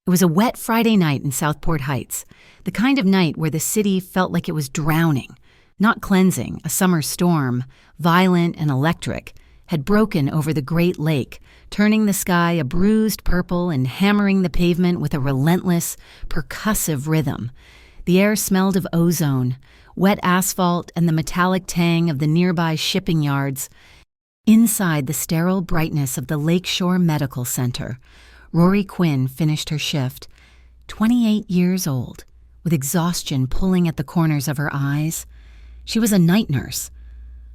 It was a wet Friday night in Southport Heights, the kind of night where the city felt like it was drowning, not cleansing. A summer storm, violent and electric, had broken over the Great Lake, turning the sky a bruised purple and hammering the pavement with a relentless, percussive rhythm. The air smelled of ozone, wet asphalt, and the metallic tang of the nearby shipping yards. Inside the sterile brightness of the Lakeshore Medical Center, Rory Quinn finished her shift, 28 years old, with exhaustion pulling at the corners of her eyes. She was a night nurse,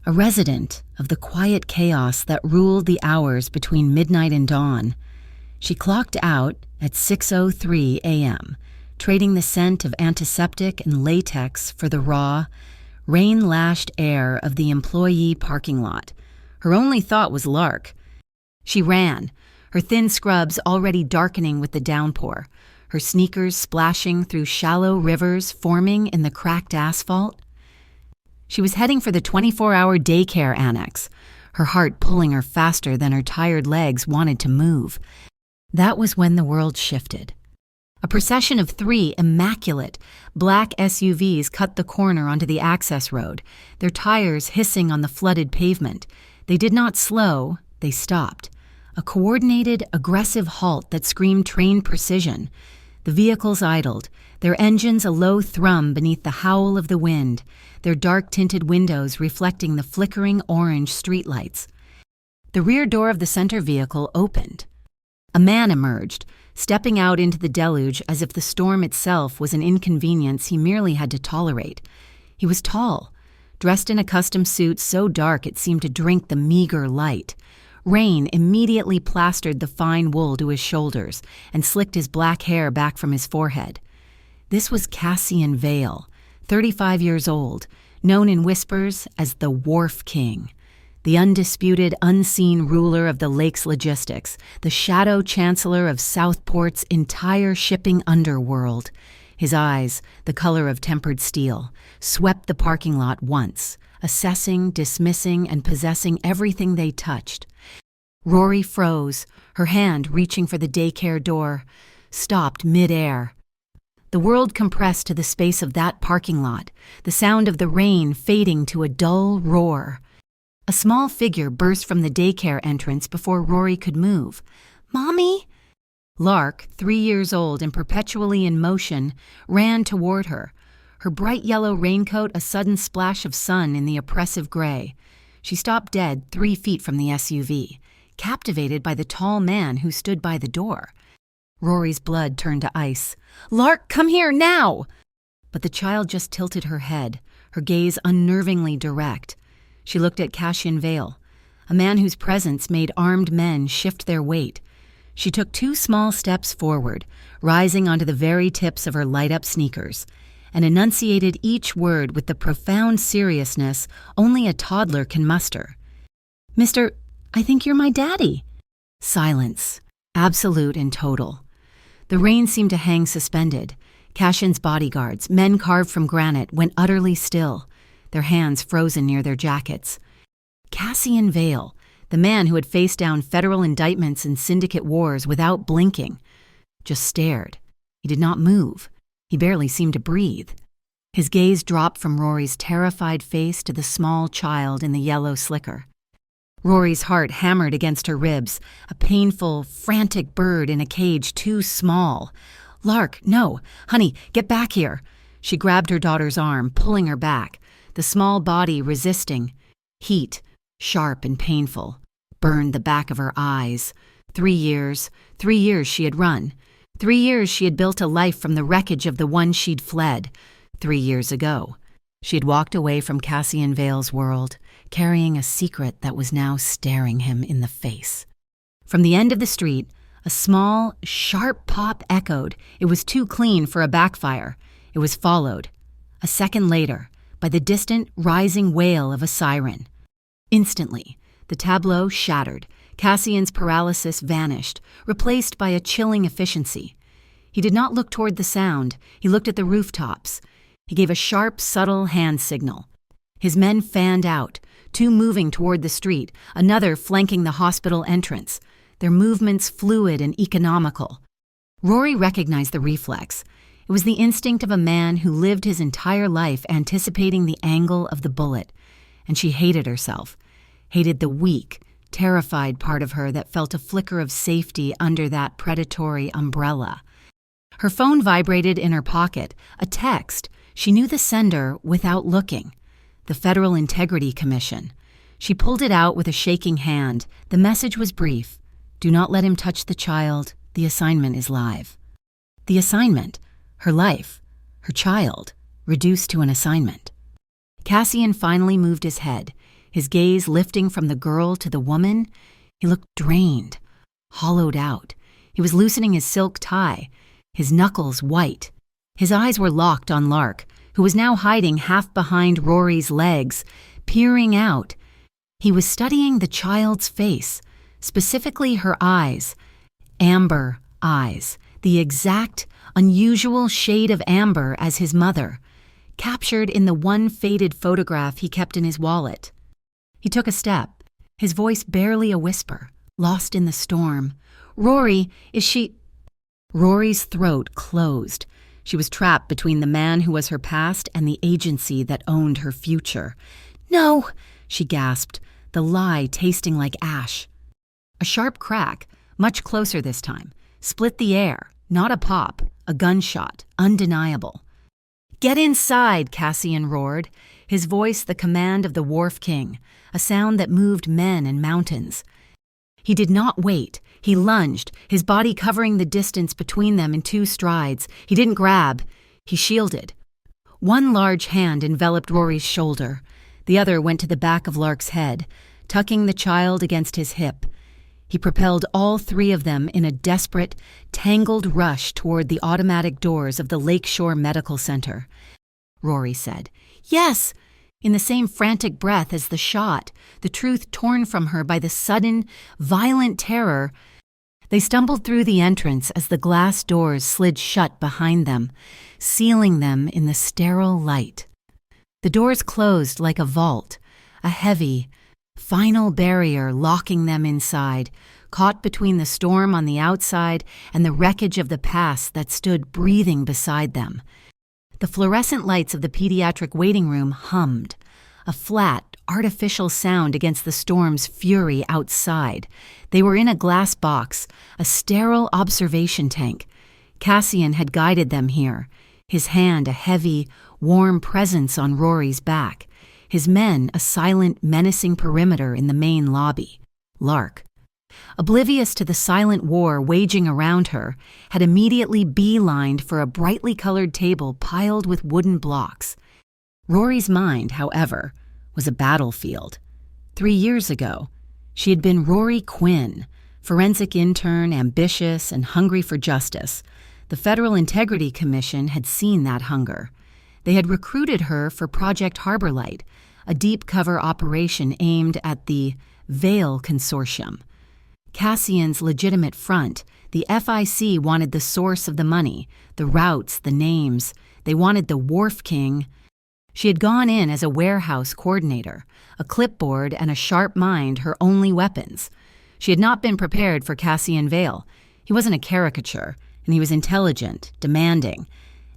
a resident of the quiet chaos that ruled the hours between midnight and dawn. She clocked out at 6:03 a.m., trading the scent of antiseptic and latex for the raw, rain-lashed air of the employee parking lot. Her only thought was Lark. She ran, her thin scrubs already darkening with the downpour, her sneakers splashing through shallow rivers forming in the cracked asphalt. She was heading for the 24-hour daycare annex, her heart pulling her faster than her tired legs wanted to move. That was when the world shifted. A procession of 3 immaculate, black SUVs cut the corner onto the access road, their tires hissing on the flooded pavement. They did not slow, they stopped. A coordinated, aggressive halt that screamed train precision. The vehicles idled, their engines a low thrum beneath the howl of the wind, their dark-tinted windows reflecting the flickering orange streetlights. The rear door of the center vehicle opened. A man emerged, stepping out into the deluge as if the storm itself was an inconvenience he merely had to tolerate. He was tall, dressed in a custom suit so dark it seemed to drink the meager light. Rain immediately plastered the fine wool to his shoulders and slicked his black hair back from his forehead. This was Cassian Vale, 35 years old, known in whispers as the Wharf King, the undisputed, unseen ruler of the lake's logistics, the shadow chancellor of Southport's entire shipping underworld. His eyes, the color of tempered steel, swept the parking lot once, assessing, dismissing, and possessing everything they touched. Rory froze, her hand reaching for the daycare door, stopped mid-air. The world compressed to the space of that parking lot, the sound of the rain fading to a dull roar. A small figure burst from the daycare entrance before Rory could move. "Mommy?" Lark, 3 years old and perpetually in motion, ran toward her, her bright yellow raincoat a sudden splash of sun in the oppressive gray. She stopped dead 3 feet from the SUV, captivated by the tall man who stood by the door. Rory's blood turned to ice. "Lark, come here, now!" But the child just tilted her head, her gaze unnervingly direct. She looked at Cassian Vale, a man whose presence made armed men shift their weight. She took 2 small steps forward, rising onto the very tips of her light-up sneakers, and enunciated each word with the profound seriousness only a toddler can muster. "Mr. I think you're my daddy." Silence, absolute and total. The rain seemed to hang suspended. Cassian's bodyguards, men carved from granite, went utterly still, their hands frozen near their jackets. Cassian Vale, the man who had faced down federal indictments and syndicate wars without blinking, just stared. He did not move. He barely seemed to breathe. His gaze dropped from Rory's terrified face to the small child in the yellow slicker. Rory's heart hammered against her ribs, a painful, frantic bird in a cage too small. "Lark, no! Honey, get back here!" She grabbed her daughter's arm, pulling her back, the small body resisting. Heat, sharp and painful, burned the back of her eyes. 3 years she had run. 3 years she had built a life from the wreckage of the one she'd fled. 3 years ago, she had walked away from Cassian Vale's world, carrying a secret that was now staring him in the face. From the end of the street, a small, sharp pop echoed. It was too clean for a backfire. It was followed, a second later, by the distant, rising wail of a siren. Instantly, the tableau shattered. Cassian's paralysis vanished, replaced by a chilling efficiency. He did not look toward the sound. He looked at the rooftops. He gave a sharp, subtle hand signal. His men fanned out, 2 moving toward the street, another flanking the hospital entrance, their movements fluid and economical. Rory recognized the reflex. It was the instinct of a man who lived his entire life anticipating the angle of the bullet, and she hated herself, hated the weak, terrified part of her that felt a flicker of safety under that predatory umbrella. Her phone vibrated in her pocket, a text. She knew the sender without looking. The Federal Integrity Commission. She pulled it out with a shaking hand. The message was brief. Do not let him touch the child. The assignment is live. The assignment, her life, her child, reduced to an assignment. Cassian finally moved his head, his gaze lifting from the girl to the woman. He looked drained, hollowed out. He was loosening his silk tie, his knuckles white. His eyes were locked on Lark, who was now hiding half behind Rory's legs, peering out. He was studying the child's face, specifically her eyes. Amber eyes, the exact, unusual shade of amber as his mother, captured in the one faded photograph he kept in his wallet. He took a step, his voice barely a whisper, lost in the storm. Rory, is she... Rory's throat closed. She was trapped between the man who was her past and the agency that owned her future. No, she gasped, the lie tasting like ash. A sharp crack, much closer this time, split the air, not a pop, a gunshot, undeniable. Get inside, Cassian roared, his voice the command of the Wharf King, a sound that moved men and mountains. He did not wait. He lunged, his body covering the distance between them in 2 strides. He didn't grab. He shielded. One large hand enveloped Rory's shoulder. The other went to the back of Lark's head, tucking the child against his hip. He propelled all 3 of them in a desperate, tangled rush toward the automatic doors of the Lakeshore Medical Center. Rory said, "Yes!" in the same frantic breath as the shot, the truth torn from her by the sudden, violent terror. They stumbled through the entrance as the glass doors slid shut behind them, sealing them in the sterile light. The doors closed like a vault, a heavy, final barrier locking them inside, caught between the storm on the outside and the wreckage of the past that stood breathing beside them. The fluorescent lights of the pediatric waiting room hummed, a flat, artificial sound against the storm's fury outside. They were in a glass box, a sterile observation tank. Cassian had guided them here, his hand a heavy, warm presence on Rory's back, his men a silent, menacing perimeter in the main lobby. Lark, oblivious to the silent war waging around her, had immediately beelined for a brightly colored table piled with wooden blocks. Rory's mind, however, was a battlefield. 3 years ago, she had been Rory Quinn, forensic intern, ambitious and hungry for justice. The Federal Integrity Commission had seen that hunger. They had recruited her for Project Harborlight, a deep-cover operation aimed at the Veil Consortium. Cassian's legitimate front, the FIC wanted the source of the money, the routes, the names. They wanted the Wharf King. She had gone in as a warehouse coordinator, a clipboard and a sharp mind her only weapons. She had not been prepared for Cassian Vale. He wasn't a caricature, and he was intelligent, demanding,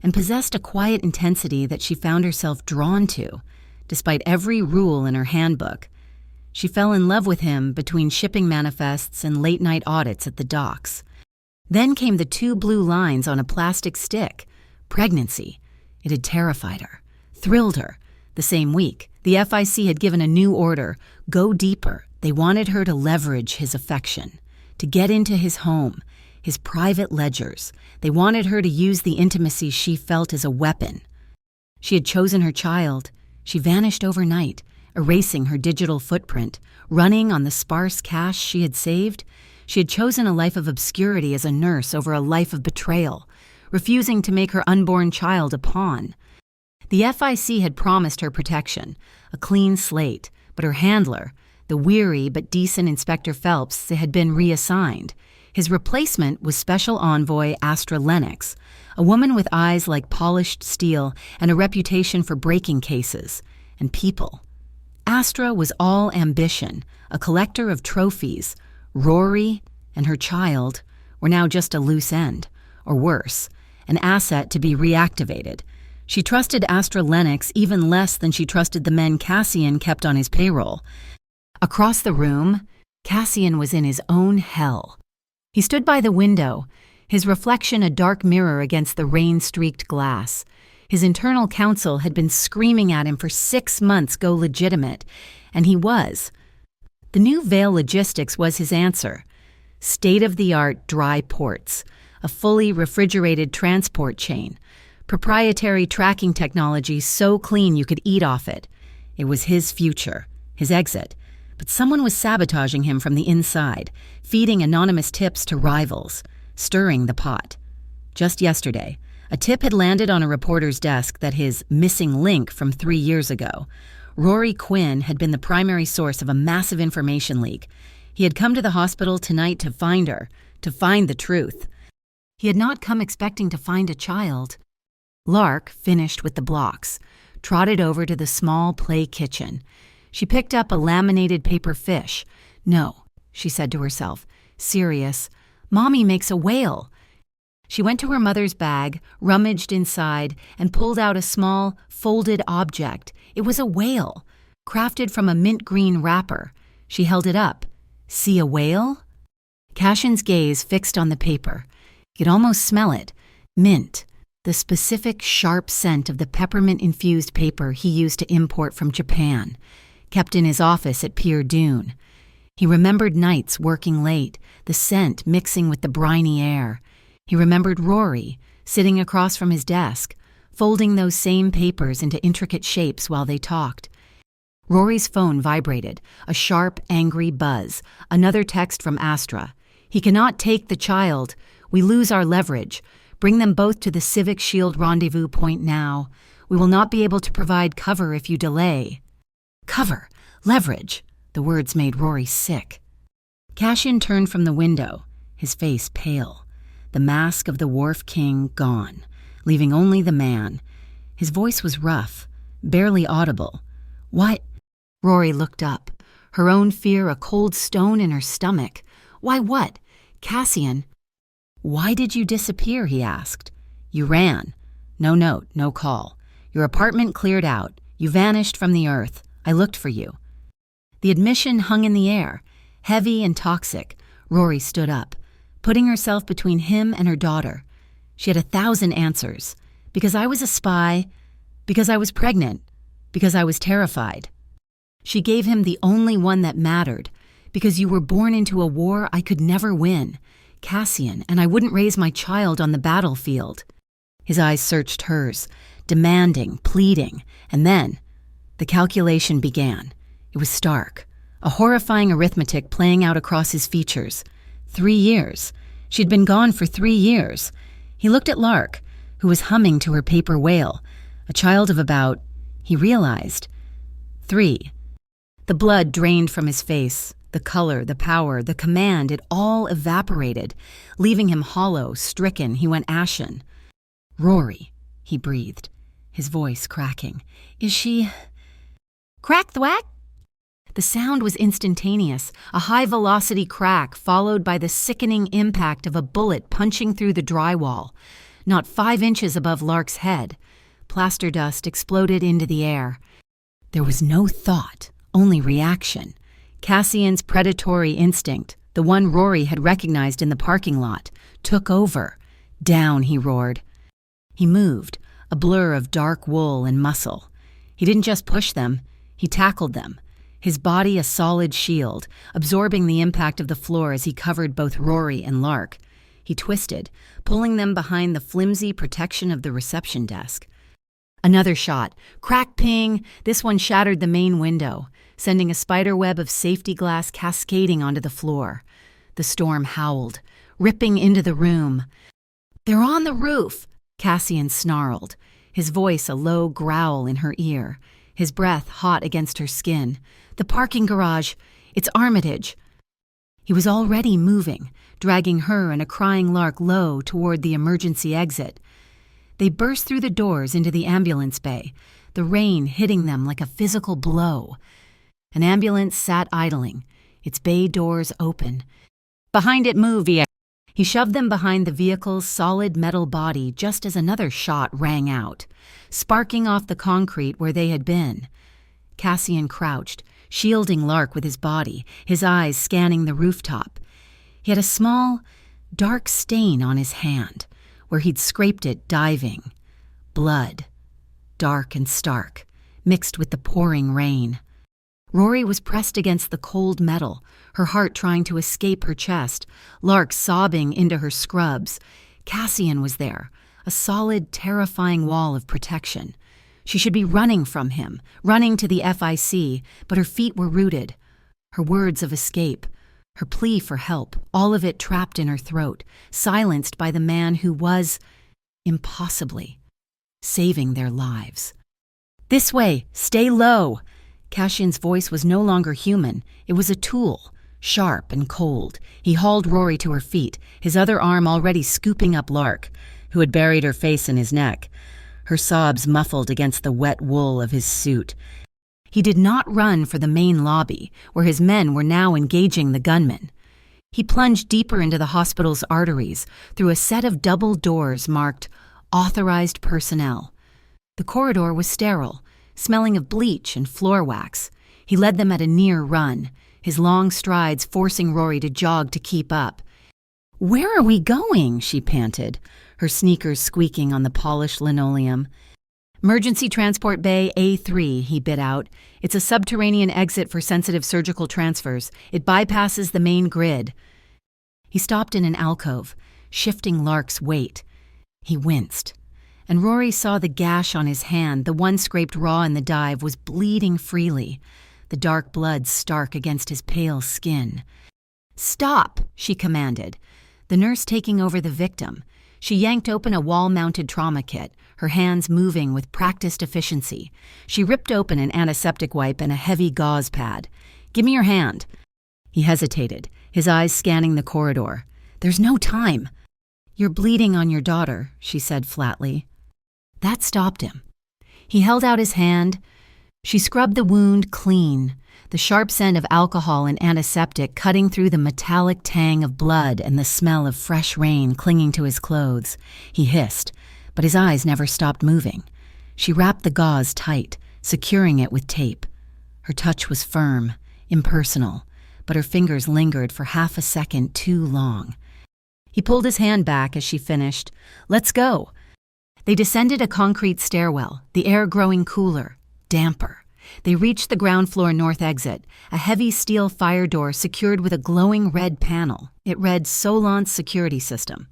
and possessed a quiet intensity that she found herself drawn to, despite every rule in her handbook. She fell in love with him between shipping manifests and late-night audits at the docks. Then came the 2 blue lines on a plastic stick. Pregnancy. It had terrified her, thrilled her. The same week, the FIC had given a new order, go deeper. They wanted her to leverage his affection, to get into his home, his private ledgers. They wanted her to use the intimacy she felt as a weapon. She had chosen her child. She vanished overnight, erasing her digital footprint, running on the sparse cash she had saved. She had chosen a life of obscurity as a nurse over a life of betrayal, refusing to make her unborn child a pawn. The FIC had promised her protection, a clean slate, but her handler, the weary but decent Inspector Phelps, had been reassigned. His replacement was Special Envoy Astra Lennox, a woman with eyes like polished steel and a reputation for breaking cases and people. Astra was all ambition, a collector of trophies. Rory and her child were now just a loose end, or worse, an asset to be reactivated. She trusted Astra Lennox even less than she trusted the men Cassian kept on his payroll. Across the room, Cassian was in his own hell. He stood by the window, his reflection a dark mirror against the rain-streaked glass. His internal counsel had been screaming at him for 6 months go legitimate, and he was. The new Vale Logistics was his answer. State-of-the-art dry ports, a fully refrigerated transport chain, proprietary tracking technology so clean you could eat off it. It was his future, his exit. But someone was sabotaging him from the inside, feeding anonymous tips to rivals, stirring the pot. Just yesterday, a tip had landed on a reporter's desk that his missing link from 3 years ago, Rory Quinn, had been the primary source of a massive information leak. He had come to the hospital tonight to find her, to find the truth. He had not come expecting to find a child. Lark finished with the blocks, trotted over to the small play kitchen. She picked up a laminated paper fish. No, she said to herself, serious. Mommy makes a whale. She went to her mother's bag, rummaged inside, and pulled out a small, folded object. It was a whale, crafted from a mint green wrapper. She held it up. See a whale? Cassian's gaze fixed on the paper. He could almost smell it. Mint, the specific sharp scent of the peppermint-infused paper he used to import from Japan, kept in his office at Pier Dune. He remembered nights working late, the scent mixing with the briny air. He remembered Rory, sitting across from his desk, folding those same papers into intricate shapes while they talked. Rory's phone vibrated, a sharp, angry buzz, another text from Astra. He cannot take the child. We lose our leverage. Bring them both to the Civic Shield rendezvous point now. We will not be able to provide cover if you delay. Cover, leverage. The words made Rory sick. Cassian turned from the window, his face pale. The mask of the Wharf King gone, leaving only the man. His voice was rough, barely audible. What? Rory looked up, her own fear a cold stone in her stomach. Why what? Cassian. Why did you disappear? He asked. You ran. No note, no call. Your apartment cleared out. You vanished from the earth. I looked for you. The admission hung in the air, heavy and toxic. Rory stood up, putting herself between him and her daughter. She had 1,000 answers. Because I was a spy, because I was pregnant, because I was terrified. She gave him the only one that mattered, because you were born into a war I could never win. Cassian, and I wouldn't raise my child on the battlefield. His eyes searched hers, demanding, pleading, and then the calculation began. It was stark, a horrifying arithmetic playing out across his features. 3 years. She'd been gone for 3 years. He looked at Lark, who was humming to her paper whale, a child of about, he realized, 3. The blood drained from his face, the color, the power, the command, it all evaporated, leaving him hollow, stricken. He went ashen. Rory, he breathed, his voice cracking. Is she... Crack thwack? The sound was instantaneous, a high-velocity crack followed by the sickening impact of a bullet punching through the drywall, not 5 inches above Lark's head. Plaster dust exploded into the air. There was no thought, only reaction. Cassian's predatory instinct, the one Rory had recognized in the parking lot, took over. Down, he roared. He moved, a blur of dark wool and muscle. He didn't just push them, he tackled them. His body a solid shield, absorbing the impact of the floor as he covered both Rory and Lark. He twisted, pulling them behind the flimsy protection of the reception desk. Another shot. Crack ping! This one shattered the main window, sending a spiderweb of safety glass cascading onto the floor. The storm howled, ripping into the room. They're on the roof! Cassian snarled, his voice a low growl in her ear, his breath hot against her skin. The parking garage, it's Armitage. He was already moving, dragging her and a crying Lark low toward the emergency exit. They burst through the doors into the ambulance bay, the rain hitting them like a physical blow. An ambulance sat idling, its bay doors open. Behind it, move, He shoved them behind the vehicle's solid metal body just as another shot rang out, sparking off the concrete where they had been. Cassian crouched, shielding Lark with his body, his eyes scanning the rooftop. He had a small, dark stain on his hand, where he'd scraped it diving. Blood, dark and stark, mixed with the pouring rain. Rory was pressed against the cold metal, her heart trying to escape her chest, Lark sobbing into her scrubs. Cassian was there, a solid, terrifying wall of protection. She should be running from him, running to the FIC, but her feet were rooted. Her words of escape, her plea for help, all of it trapped in her throat, silenced by the man who was, impossibly, saving their lives. "This way! Stay low!" Cassian's voice was no longer human. It was a tool, sharp and cold. He hauled Rory to her feet, his other arm already scooping up Lark, who had buried her face in his neck, her sobs muffled against the wet wool of his suit. He did not run for the main lobby, where his men were now engaging the gunmen. He plunged deeper into the hospital's arteries, through a set of double doors marked "Authorized Personnel." The corridor was sterile, smelling of bleach and floor wax. He led them at a near run, his long strides forcing Rory to jog to keep up. "Where are we going?" she panted, her sneakers squeaking on the polished linoleum. "Emergency Transport Bay A3, he bit out. "It's a subterranean exit for sensitive surgical transfers. It bypasses the main grid." He stopped in an alcove, shifting Lark's weight. He winced, and Rory saw the gash on his hand, the one scraped raw in the dive, was bleeding freely, the dark blood stark against his pale skin. "Stop!" she commanded, the nurse taking over the victim. She yanked open a wall-mounted trauma kit, her hands moving with practiced efficiency. She ripped open an antiseptic wipe and a heavy gauze pad. "Give me your hand." He hesitated, his eyes scanning the corridor. "There's no time." "You're bleeding on your daughter," she said flatly. That stopped him. He held out his hand. She scrubbed the wound clean, the sharp scent of alcohol and antiseptic cutting through the metallic tang of blood and the smell of fresh rain clinging to his clothes. He hissed, but his eyes never stopped moving. She wrapped the gauze tight, securing it with tape. Her touch was firm, impersonal, but her fingers lingered for half a second too long. He pulled his hand back as she finished. "Let's go." They descended a concrete stairwell, the air growing cooler, damper. They reached the ground floor north exit, a heavy steel fire door secured with a glowing red panel. It read Solant's security system.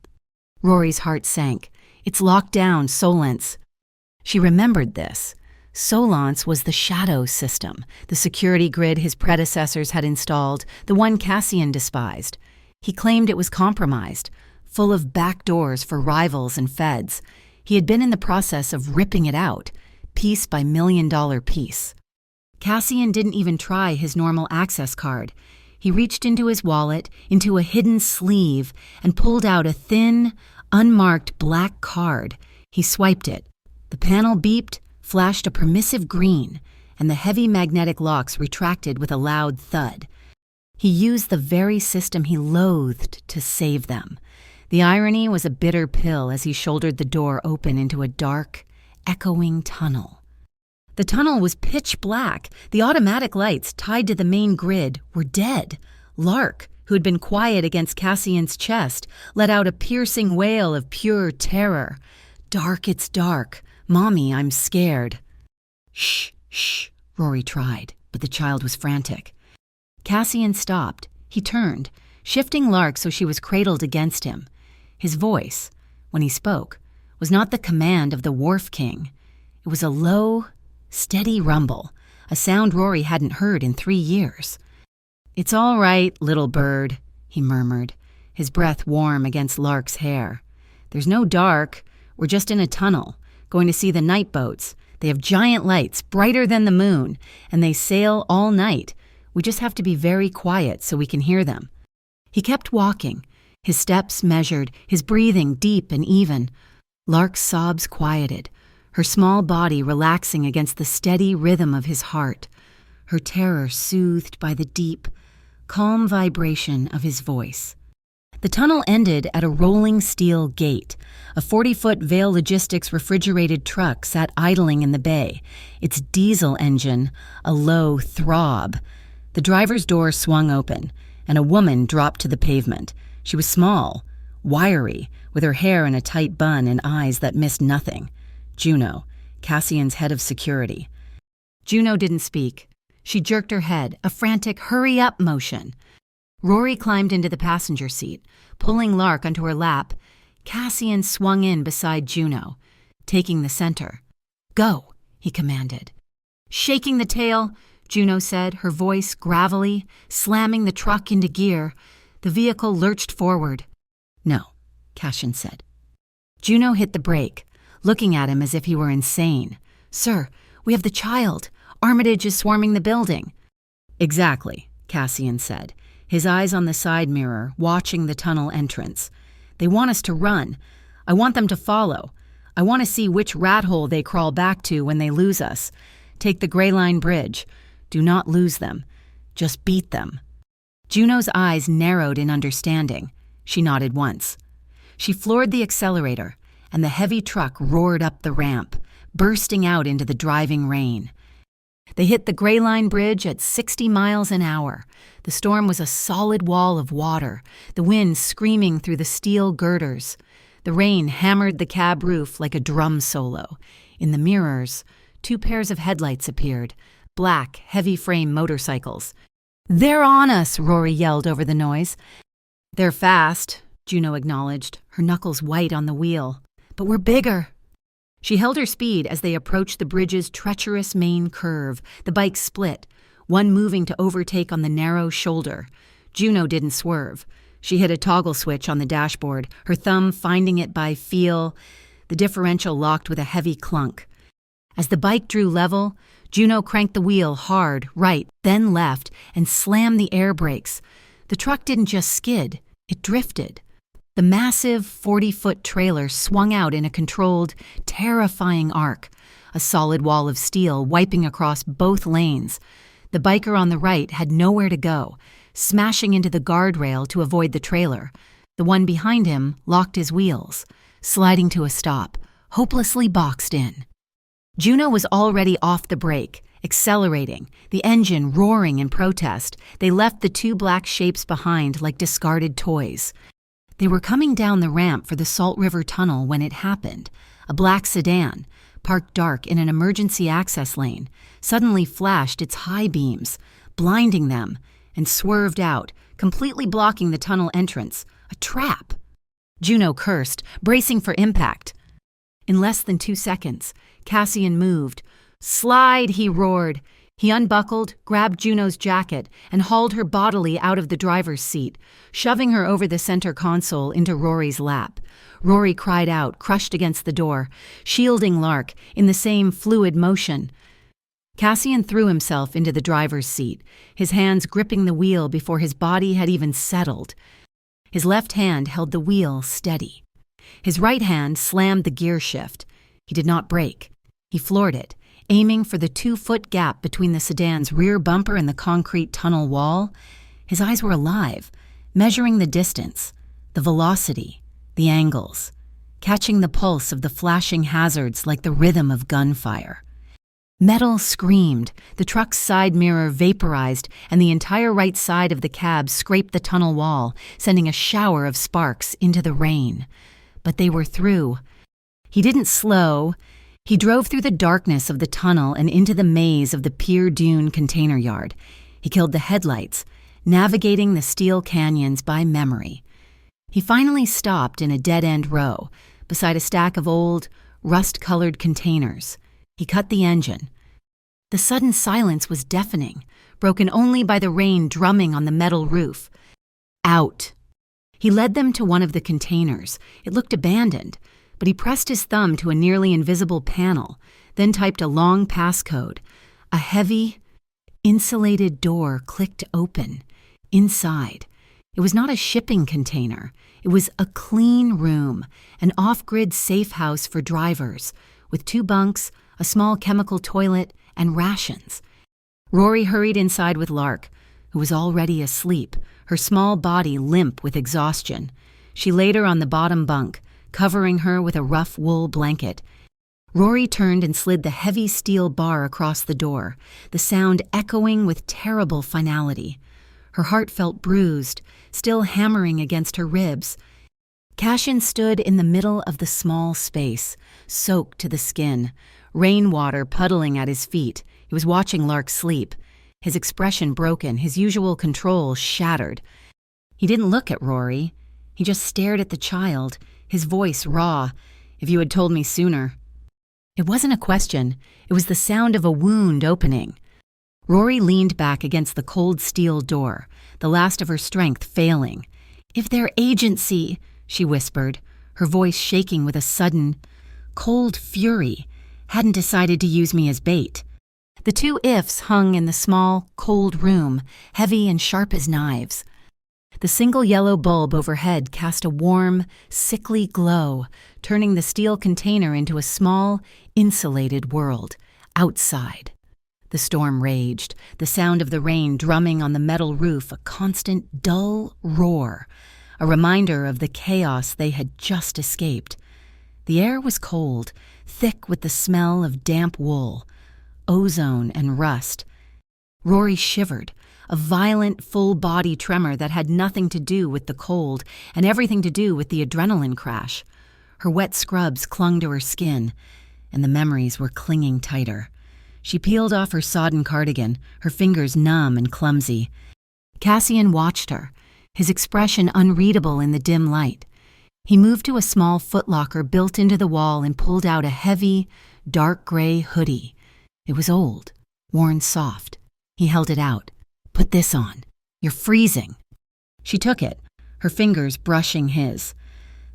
Rory's heart sank. "It's locked down, Solant's." She remembered this. Solant's was the shadow system, the security grid his predecessors had installed, the one Cassian despised. He claimed it was compromised, full of back doors for rivals and feds. He had been in the process of ripping it out, piece by million-dollar piece. Cassian didn't even try his normal access card. He reached into his wallet, into a hidden sleeve, and pulled out a thin, unmarked black card. He swiped it. The panel beeped, flashed a permissive green, and the heavy magnetic locks retracted with a loud thud. He used the very system he loathed to save them. The irony was a bitter pill as he shouldered the door open into a dark, echoing tunnel. The tunnel was pitch black. The automatic lights tied to the main grid were dead. Lark, who had been quiet against Cassian's chest, let out a piercing wail of pure terror. "Dark, it's dark. Mommy, I'm scared." "Shh, shh," Rory tried, but the child was frantic. Cassian stopped. He turned, shifting Lark so she was cradled against him. His voice, when he spoke, was not the command of the Wharf King. It was a low, steady rumble, a sound Rory hadn't heard in 3 years. "It's all right, little bird," he murmured, his breath warm against Lark's hair. "There's no dark. We're just in a tunnel, going to see the night boats. They have giant lights, brighter than the moon, and they sail all night. We just have to be very quiet so we can hear them." He kept walking, his steps measured, his breathing deep and even. Lark's sobs quieted, her small body relaxing against the steady rhythm of his heart, her terror soothed by the deep, calm vibration of his voice. The tunnel ended at a rolling steel gate. A 40-foot Vail Logistics refrigerated truck sat idling in the bay, its diesel engine a low throb. The driver's door swung open, and a woman dropped to the pavement. She was small, wiry, with her hair in a tight bun and eyes that missed nothing. Juno, Cassian's head of security. Juno didn't speak. She jerked her head, a frantic hurry-up motion. Rory climbed into the passenger seat, pulling Lark onto her lap. Cassian swung in beside Juno, taking the center. "Go," he commanded. "Shaking the tail," Juno said, her voice gravelly, slamming the truck into gear. The vehicle lurched forward. "No," Cassian said. Juno hit the brake, looking at him as if he were insane. "Sir, we have the child. Armitage is swarming the building." "Exactly," Cassian said, his eyes on the side mirror, watching the tunnel entrance. "They want us to run. I want them to follow. I want to see which rat hole they crawl back to when they lose us. Take the Gray Line Bridge. Do not lose them. Just beat them." Juno's eyes narrowed in understanding. She nodded once. She floored the accelerator, and the heavy truck roared up the ramp, bursting out into the driving rain. They hit the Gray Line Bridge at 60 miles an hour. The storm was a solid wall of water, the wind screaming through the steel girders. The rain hammered the cab roof like a drum solo. In the mirrors, 2 pairs of headlights appeared, black, heavy-frame motorcycles. "They're on us," Rory yelled over the noise. "They're fast," Juno acknowledged, her knuckles white on the wheel. "But we're bigger." She held her speed as they approached the bridge's treacherous main curve. The bikes split, one moving to overtake on the narrow shoulder. Juno didn't swerve. She hit a toggle switch on the dashboard, her thumb finding it by feel. The differential locked with a heavy clunk. As the bike drew level, Juno cranked the wheel hard, right, then left, and slammed the air brakes. The truck didn't just skid, it drifted. The massive 40-foot trailer swung out in a controlled, terrifying arc, a solid wall of steel wiping across both lanes. The biker on the right had nowhere to go, smashing into the guardrail to avoid the trailer. The one behind him locked his wheels, sliding to a stop, hopelessly boxed in. Juno was already off the brake, accelerating, the engine roaring in protest. They left the 2 black shapes behind like discarded toys. They were coming down the ramp for the Salt River Tunnel when it happened. A black sedan, parked dark in an emergency access lane, suddenly flashed its high beams, blinding them, and swerved out, completely blocking the tunnel entrance. A trap! Juno cursed, bracing for impact. In less than 2 seconds, Cassian moved. "Slide!" he roared. He unbuckled, grabbed Juno's jacket, and hauled her bodily out of the driver's seat, shoving her over the center console into Rory's lap. Rory cried out, crushed against the door, shielding Lark in the same fluid motion. Cassian threw himself into the driver's seat, his hands gripping the wheel before his body had even settled. His left hand held the wheel steady. His right hand slammed the gear shift. He did not brake. He floored it, aiming for the 2-foot gap between the sedan's rear bumper and the concrete tunnel wall. His eyes were alive, measuring the distance, the velocity, the angles, catching the pulse of the flashing hazards like the rhythm of gunfire. Metal screamed, the truck's side mirror vaporized, and the entire right side of the cab scraped the tunnel wall, sending a shower of sparks into the rain. But they were through. He didn't slow. He drove through the darkness of the tunnel and into the maze of the Pier Dune container yard. He killed the headlights, navigating the steel canyons by memory. He finally stopped in a dead-end row, beside a stack of old, rust-colored containers. He cut the engine. The sudden silence was deafening, broken only by the rain drumming on the metal roof. Out. He led them to one of the containers. It looked abandoned, but he pressed his thumb to a nearly invisible panel, then typed a long passcode. A heavy, insulated door clicked open. Inside, it was not a shipping container. It was a clean room, an off-grid safe house for drivers, with 2 bunks, a small chemical toilet, and rations. Rory hurried inside with Lark, who was already asleep, her small body limp with exhaustion. She laid her on the bottom bunk, covering her with a rough wool blanket. Rory turned and slid the heavy steel bar across the door, the sound echoing with terrible finality. Her heart felt bruised, still hammering against her ribs. Ashen stood in the middle of the small space, soaked to the skin, rainwater puddling at his feet. He was watching Lark sleep, his expression broken, his usual control shattered. He didn't look at Rory. He just stared at the child, his voice raw. "If you had told me sooner." It wasn't a question. It was the sound of a wound opening. Rory leaned back against the cold steel door, the last of her strength failing. "If their agency," she whispered, her voice shaking with a sudden, cold fury, "hadn't decided to use me as bait." The two ifs hung in the small, cold room, heavy and sharp as knives. The single yellow bulb overhead cast a warm, sickly glow, turning the steel container into a small, insulated world, outside. The storm raged, the sound of the rain drumming on the metal roof a constant, dull roar, a reminder of the chaos they had just escaped. The air was cold, thick with the smell of damp wool, ozone and rust. Rory shivered, a violent, full-body tremor that had nothing to do with the cold and everything to do with the adrenaline crash. Her wet scrubs clung to her skin, and the memories were clinging tighter. She peeled off her sodden cardigan, her fingers numb and clumsy. Cassian watched her, his expression unreadable in the dim light. He moved to a small footlocker built into the wall and pulled out a heavy, dark gray hoodie. It was old, worn soft. He held it out. "Put this on. You're freezing." She took it, her fingers brushing his.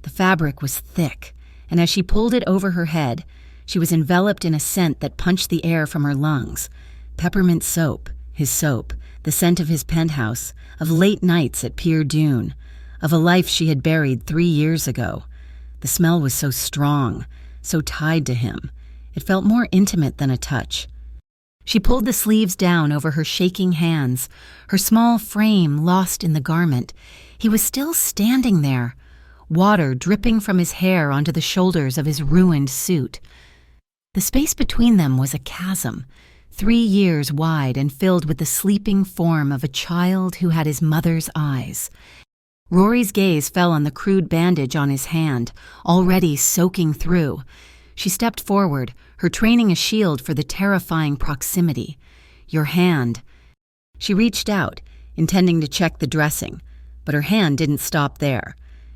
The fabric was thick, and as she pulled it over her head, she was enveloped in a scent that punched the air from her lungs. Peppermint soap, his soap, the scent of his penthouse, of late nights at Pier Dune, of a life she had buried 3 years ago. The smell was so strong, so tied to him. It felt more intimate than a touch. She pulled the sleeves down over her shaking hands, her small frame lost in the garment. He was still standing there, water dripping from his hair onto the shoulders of his ruined suit. The space between them was a chasm, 3 years wide and filled with the sleeping form of a child who had his mother's eyes. Rory's gaze fell on the crude bandage on his hand, already soaking through. She stepped forward, her training a shield for the terrifying proximity. "Your hand." She reached out, intending to check the dressing, but her hand didn't stop there.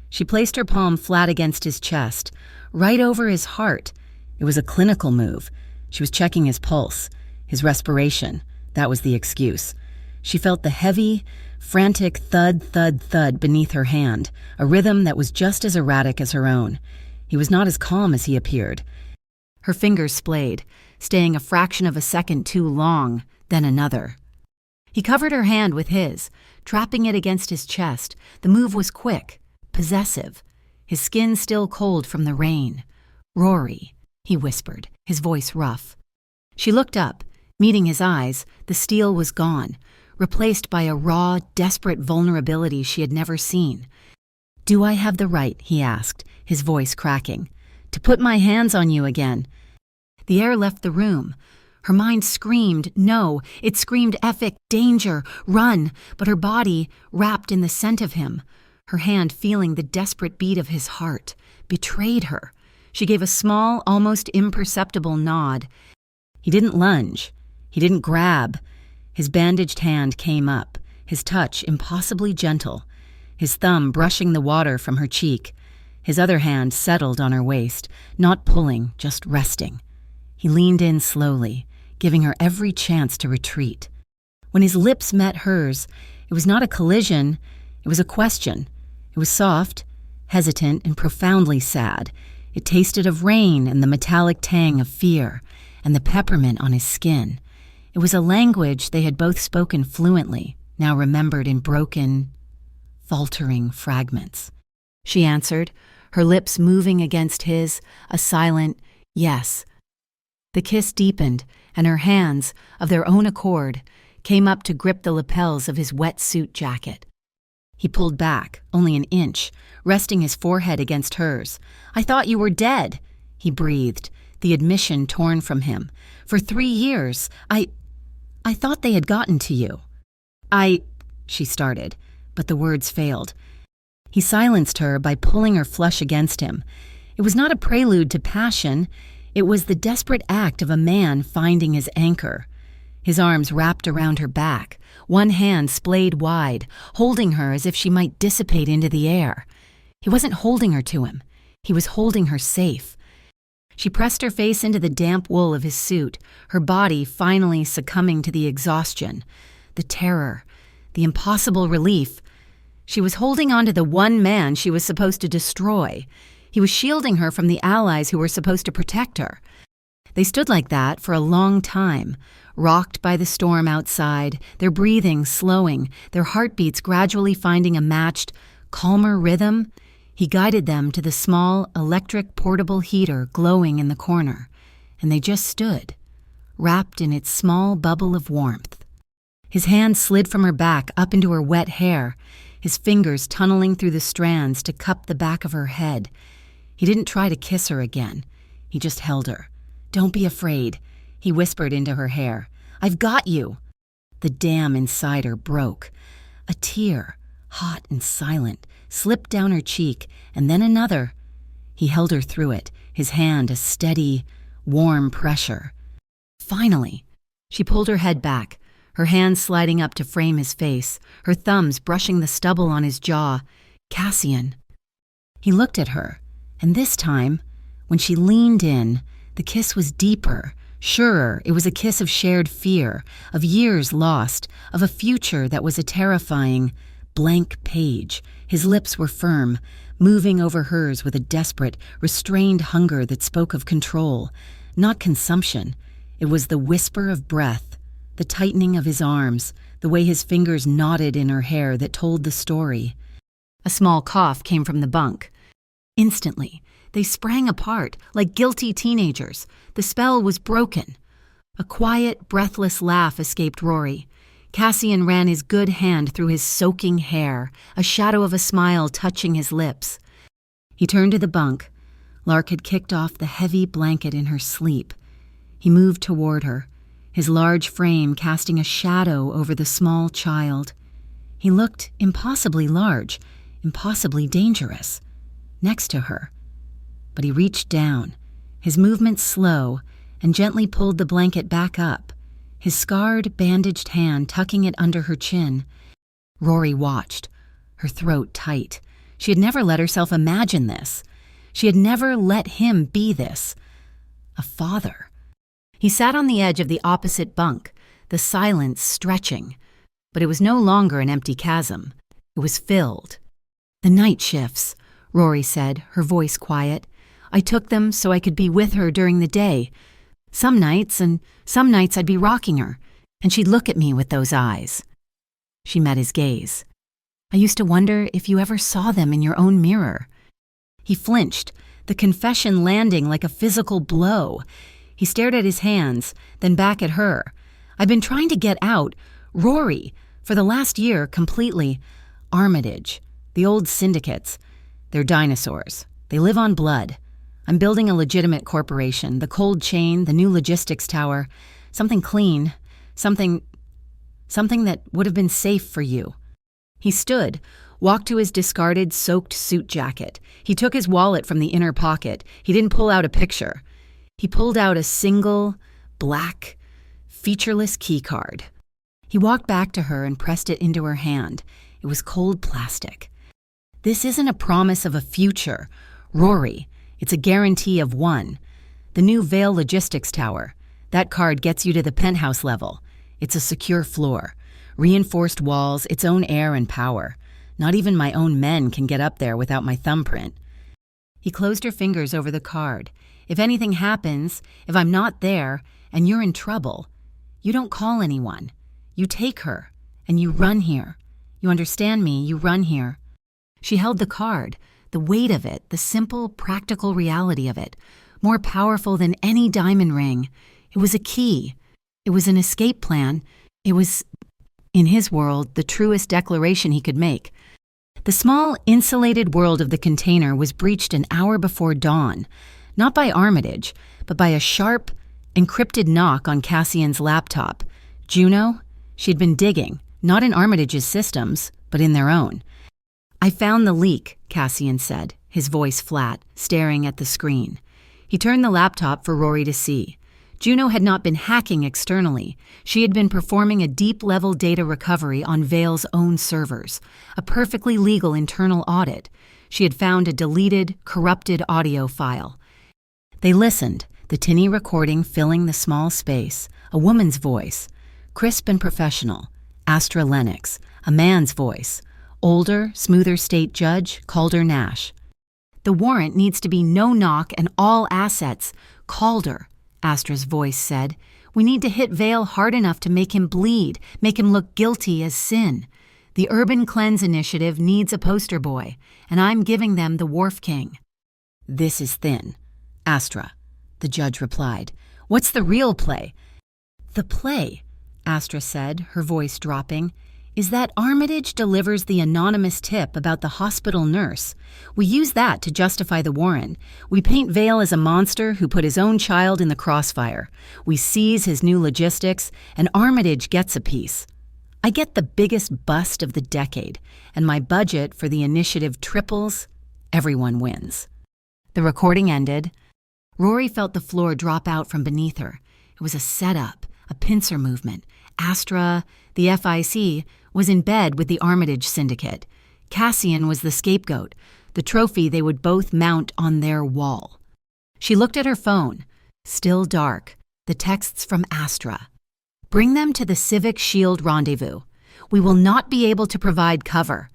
She placed her palm flat against his chest, right over his heart. It was a clinical move. She was checking his pulse, his respiration. That was the excuse. She felt the heavy, frantic thud, thud, thud beneath her hand, a rhythm that was just as erratic as her own. He was not as calm as he appeared. Her fingers splayed, staying a fraction of a second too long, then another. He covered her hand with his, trapping it against his chest. The move was quick, possessive, his skin still cold from the rain. "Rory," he whispered, his voice rough. She looked up. Meeting his eyes, the steel was gone, replaced by a raw, desperate vulnerability she had never seen. "Do I have the right," he asked, his voice cracking, "to put my hands on you again?" The air left the room. Her mind screamed, no, it screamed epic, danger, run, but her body, wrapped in the scent of him, her hand feeling the desperate beat of his heart, betrayed her. She gave a small, almost imperceptible nod. He didn't lunge. He didn't grab. His bandaged hand came up, his touch impossibly gentle, his thumb brushing the water from her cheek. His other hand settled on her waist, not pulling, just resting. He leaned in slowly, giving her every chance to retreat. When his lips met hers, it was not a collision, it was a question. It was soft, hesitant, and profoundly sad. It tasted of rain and the metallic tang of fear, and the peppermint on his skin. It was a language they had both spoken fluently, now remembered in broken, faltering fragments. She answered, her lips moving against his, a silent yes. The kiss deepened, and her hands, of their own accord, came up to grip the lapels of his wet suit jacket. He pulled back, only an inch, resting his forehead against hers. "I thought you were dead," he breathed, the admission torn from him. "For 3 years, I thought they had gotten to you." She started, but the words failed. He silenced her by pulling her flesh against him. It was not a prelude to passion. It was the desperate act of a man finding his anchor. His arms wrapped around her back, one hand splayed wide, holding her as if she might dissipate into the air. He wasn't holding her to him. He was holding her safe. She pressed her face into the damp wool of his suit, her body finally succumbing to the exhaustion, the terror, the impossible relief. She was holding on to the one man she was supposed to destroy. He was shielding her from the allies who were supposed to protect her. They stood like that for a long time, rocked by the storm outside, their breathing slowing, their heartbeats gradually finding a matched, calmer rhythm. He guided them to the small, electric portable heater glowing in the corner, and they just stood, wrapped in its small bubble of warmth. His hand slid from her back up into her wet hair, his fingers tunneling through the strands to cup the back of her head. He didn't try to kiss her again. He just held her. "Don't be afraid," he whispered into her hair. "I've got you." The dam inside her broke. A tear, hot and silent, slipped down her cheek, and then another. He held her through it, his hand a steady, warm pressure. Finally, she pulled her head back, her hands sliding up to frame his face, her thumbs brushing the stubble on his jaw. "Cassian." He looked at her, and this time, when she leaned in, the kiss was deeper, surer. It was a kiss of shared fear, of years lost, of a future that was a terrifying, blank page. His lips were firm, moving over hers with a desperate, restrained hunger that spoke of control, not consumption. It was the whisper of breath, the tightening of his arms, the way his fingers knotted in her hair that told the story. A small cough came from the bunk. Instantly, they sprang apart like guilty teenagers. The spell was broken. A quiet, breathless laugh escaped Rory. Cassian ran his good hand through his soaking hair, a shadow of a smile touching his lips. He turned to the bunk. Lark had kicked off the heavy blanket in her sleep. He moved toward her, his large frame casting a shadow over the small child. He looked impossibly large, impossibly dangerous, next to her. But he reached down, his movements slow, and gently pulled the blanket back up, his scarred, bandaged hand tucking it under her chin. Rory watched, her throat tight. She had never let herself imagine this. She had never let him be this. A father. He sat on the edge of the opposite bunk, the silence stretching. But it was no longer an empty chasm. It was filled. "The night shifts," Rory said, her voice quiet. "I took them so I could be with her during the day. Some nights I'd be rocking her, and she'd look at me with those eyes." She met his gaze. "I used to wonder if you ever saw them in your own mirror." He flinched, the confession landing like a physical blow. He stared at his hands, then back at her. "I've been trying to get out, Rory, for the last year completely. Armitage, the old syndicates, they're dinosaurs. They live on blood. I'm building a legitimate corporation, the cold chain, the new logistics tower, something clean, something that would have been safe for you." He stood, walked to his discarded, soaked suit jacket. He took his wallet from the inner pocket. He didn't pull out a picture. He pulled out a single, black, featureless keycard. He walked back to her and pressed it into her hand. It was cold plastic. "This isn't a promise of a future, Rory. It's a guarantee of one. The new Vale Logistics Tower. That card gets you to the penthouse level. It's a secure floor. Reinforced walls, its own air and power. Not even my own men can get up there without my thumbprint." He closed her fingers over the card. "If anything happens, if I'm not there, and you're in trouble, you don't call anyone. You take her, and you run here. You understand me? You run here." She held the card, the weight of it, the simple, practical reality of it, more powerful than any diamond ring. It was a key. It was an escape plan. It was, in his world, the truest declaration he could make. The small, insulated world of the container was breached an hour before dawn, not by Armitage, but by a sharp, encrypted knock on Cassian's laptop. Juno? She'd been digging, not in Armitage's systems, but in their own. "I found the leak," Cassian said, his voice flat, staring at the screen. He turned the laptop for Rory to see. Juno had not been hacking externally. She had been performing a deep-level data recovery on Vale's own servers, a perfectly legal internal audit. She had found a deleted, corrupted audio file. They listened, the tinny recording filling the small space, a woman's voice, crisp and professional, Astra Lennox, a man's voice, older, smoother state judge, Calder Nash. "The warrant needs to be no knock and all assets. Calder," Astra's voice said. "We need to hit Vale hard enough to make him bleed, make him look guilty as sin. The Urban Cleanse Initiative needs a poster boy, and I'm giving them the Wharf King." "This is thin." "Astra," the judge replied. "What's the real play?" "The play," Astra said, her voice dropping, "is that Armitage delivers the anonymous tip about the hospital nurse. We use that to justify the warrant. We paint Vale as a monster who put his own child in the crossfire. We seize his new logistics, and Armitage gets a piece. I get the biggest bust of the decade, and my budget for the initiative triples. Everyone wins." The recording ended. Rory felt the floor drop out from beneath her. It was a setup, a pincer movement. Astra, the FIC, was in bed with the Armitage Syndicate. Cassian was the scapegoat, the trophy they would both mount on their wall. She looked at her phone. Still dark. The texts from Astra. "Bring them to the Civic Shield rendezvous. We will not be able to provide cover."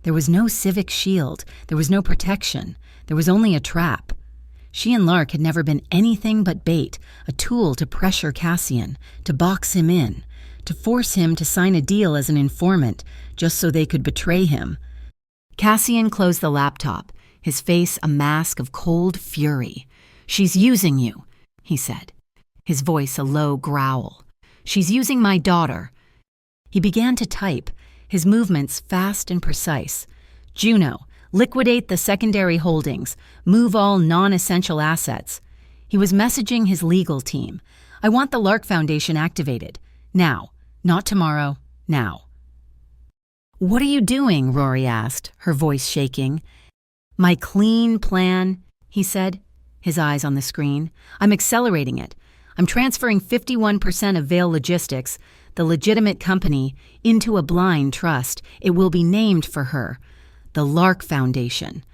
There was no Civic Shield. There was no protection. There was only a trap. She and Lark had never been anything but bait, a tool to pressure Cassian, to box him in, to force him to sign a deal as an informant, just so they could betray him. Cassian closed the laptop, his face a mask of cold fury. "She's using you," he said, his voice a low growl. "She's using my daughter." He began to type, his movements fast and precise. "Juno, liquidate the secondary holdings, move all non-essential assets." He was messaging his legal team. "I want the Lark Foundation activated. Now. Not tomorrow. Now." "What are you doing?" Rory asked, her voice shaking. "My clean plan," he said, his eyes on the screen. "I'm accelerating it. I'm transferring 51% of Vale Logistics, the legitimate company, into a blind trust. It will be named for her. The Lark Foundation.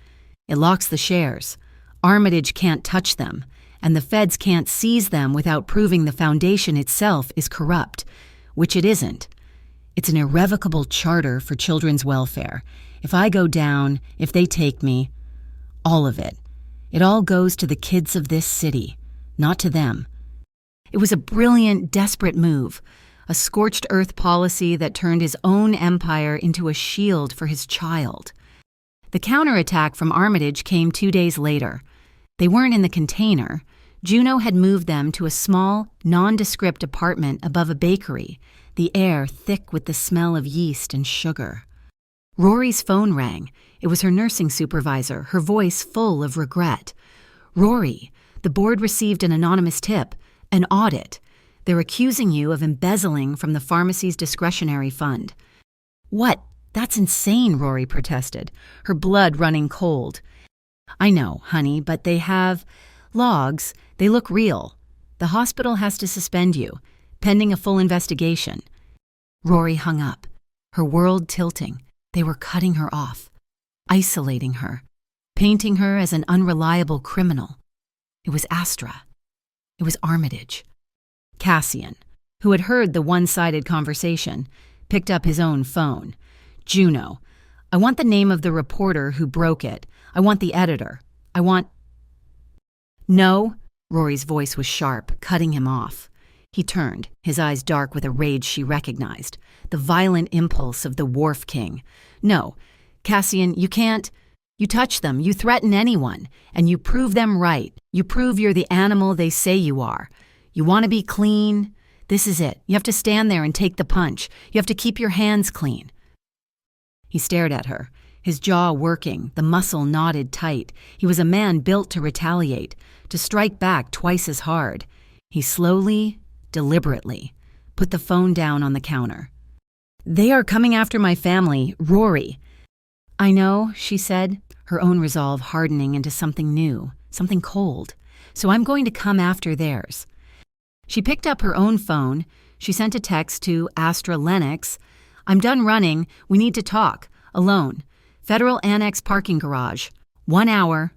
It locks the shares. Armitage can't touch them, and the feds can't seize them without proving the foundation itself is corrupt, which it isn't. It's an irrevocable charter for children's welfare. If I go down, if they take me, all of it. It all goes to the kids of this city, not to them." It was a brilliant, desperate move, a scorched earth policy that turned his own empire into a shield for his child. The counterattack from Armitage came 2 days later. They weren't in the container. Juno had moved them to a small, nondescript apartment above a bakery, the air thick with the smell of yeast and sugar. Rory's phone rang. It was her nursing supervisor, her voice full of regret. "Rory, the board received an anonymous tip, an audit. They're accusing you of embezzling from the pharmacy's discretionary fund." "What? That's insane," Rory protested, her blood running cold. "I know, honey, but they have logs. They look real. The hospital has to suspend you, pending a full investigation." Rory hung up, her world tilting. They were cutting her off, isolating her, painting her as an unreliable criminal. It was Astra. It was Armitage. Cassian, who had heard the one-sided conversation, picked up his own phone. "Juno, I want the name of the reporter who broke it. I want the editor. I want—" "No," Rory's voice was sharp, cutting him off. He turned, his eyes dark with a rage she recognized, the violent impulse of the Wharf King. "No, Cassian, you can't. You touch them, you threaten anyone, and you prove them right. You prove you're the animal they say you are. You want to be clean? This is it. You have to stand there and take the punch. You have to keep your hands clean." He stared at her, his jaw working, the muscle knotted tight. He was a man built to retaliate, to strike back twice as hard. He slowly, deliberately, put the phone down on the counter. "They are coming after my family, Rory." "I know," she said, her own resolve hardening into something new, something cold. "So I'm going to come after theirs." She picked up her own phone. She sent a text to Astra Lennox. "I'm done running. We need to talk. Alone. Federal Annex parking garage. 1 hour."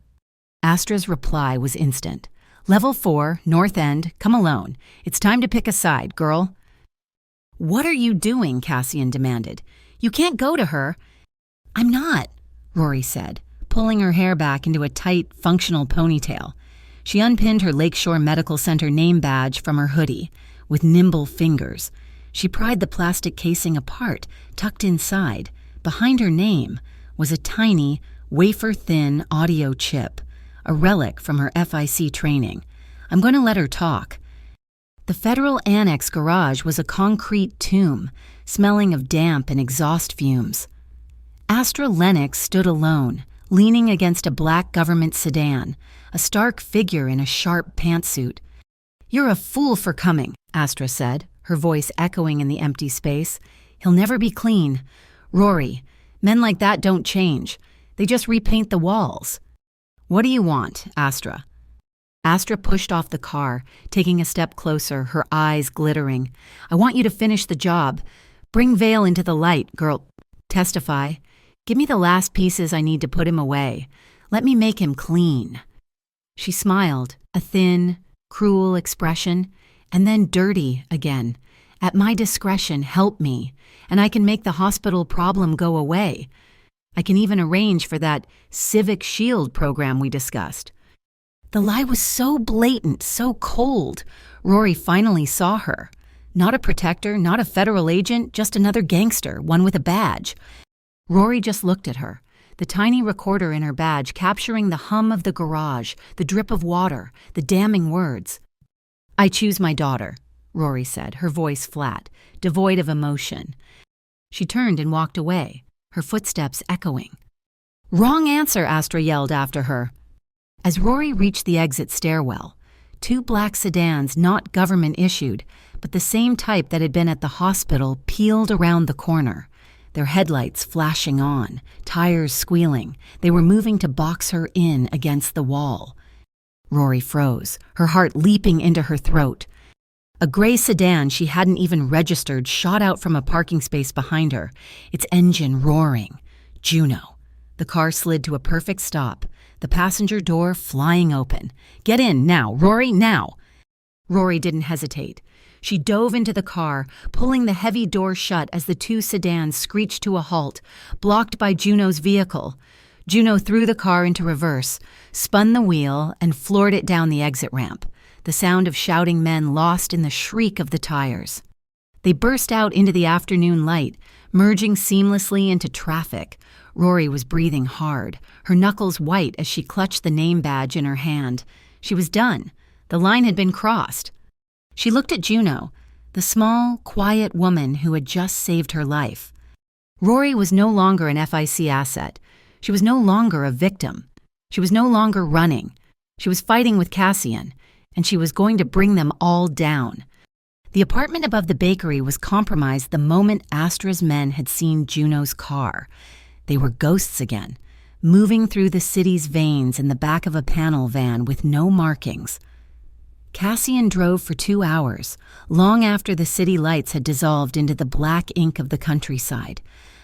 Astra's reply was instant. "Level 4, North End, come alone. It's time to pick a side, girl." "What are you doing?" Cassian demanded. "You can't go to her." "I'm not," Rory said, pulling her hair back into a tight, functional ponytail. She unpinned her Lakeshore Medical Center name badge from her hoodie. With nimble fingers, she pried the plastic casing apart, tucked inside. Behind her name was a tiny, wafer-thin audio chip, a relic from her FIC training. "I'm going to let her talk." The Federal Annex garage was a concrete tomb, smelling of damp and exhaust fumes. Astra Lennox stood alone, leaning against a black government sedan, a stark figure in a sharp pantsuit. "You're a fool for coming," Astra said, her voice echoing in the empty space. "He'll never be clean. Rory, men like that don't change. They just repaint the walls." "What do you want, Astra?" Astra pushed off the car, taking a step closer, her eyes glittering. "I want you to finish the job. Bring Vale into the light, girl. Testify. Give me the last pieces I need to put him away. Let me make him clean." She smiled, a thin, cruel expression, and then dirty again. "At my discretion, help me, and I can make the hospital problem go away. I can even arrange for that Civic Shield program we discussed." The lie was so blatant, so cold. Rory finally saw her. Not a protector, not a federal agent, just another gangster, one with a badge. Rory just looked at her, the tiny recorder in her badge capturing the hum of the garage, the drip of water, the damning words. "I choose my daughter," Rory said, her voice flat, devoid of emotion. She turned and walked away, her footsteps echoing. "Wrong answer," Astra yelled after her. As Rory reached the exit stairwell, 2 black sedans not government-issued, but the same type that had been at the hospital peeled around the corner, their headlights flashing on, tires squealing. They were moving to box her in against the wall. Rory froze, her heart leaping into her throat. A gray sedan she hadn't even registered shot out from a parking space behind her, its engine roaring. Juno. The car slid to a perfect stop, the passenger door flying open. "Get in, now, Rory, now!" Rory didn't hesitate. She dove into the car, pulling the heavy door shut as the 2 sedans screeched to a halt, blocked by Juno's vehicle. Juno threw the car into reverse, spun the wheel, and floored it down the exit ramp, the sound of shouting men lost in the shriek of the tires. They burst out into the afternoon light, merging seamlessly into traffic. Rory was breathing hard, her knuckles white as she clutched the name badge in her hand. She was done. The line had been crossed. She looked at Juno, the small, quiet woman who had just saved her life. Rory was no longer an FIC asset. She was no longer a victim. She was no longer running. She was fighting with Cassian, and she was going to bring them all down. The apartment above the bakery was compromised the moment Astra's men had seen Juno's car. They were ghosts again, moving through the city's veins in the back of a panel van with no markings. Cassian drove for 2 hours, long after the city lights had dissolved into the black ink of the countryside,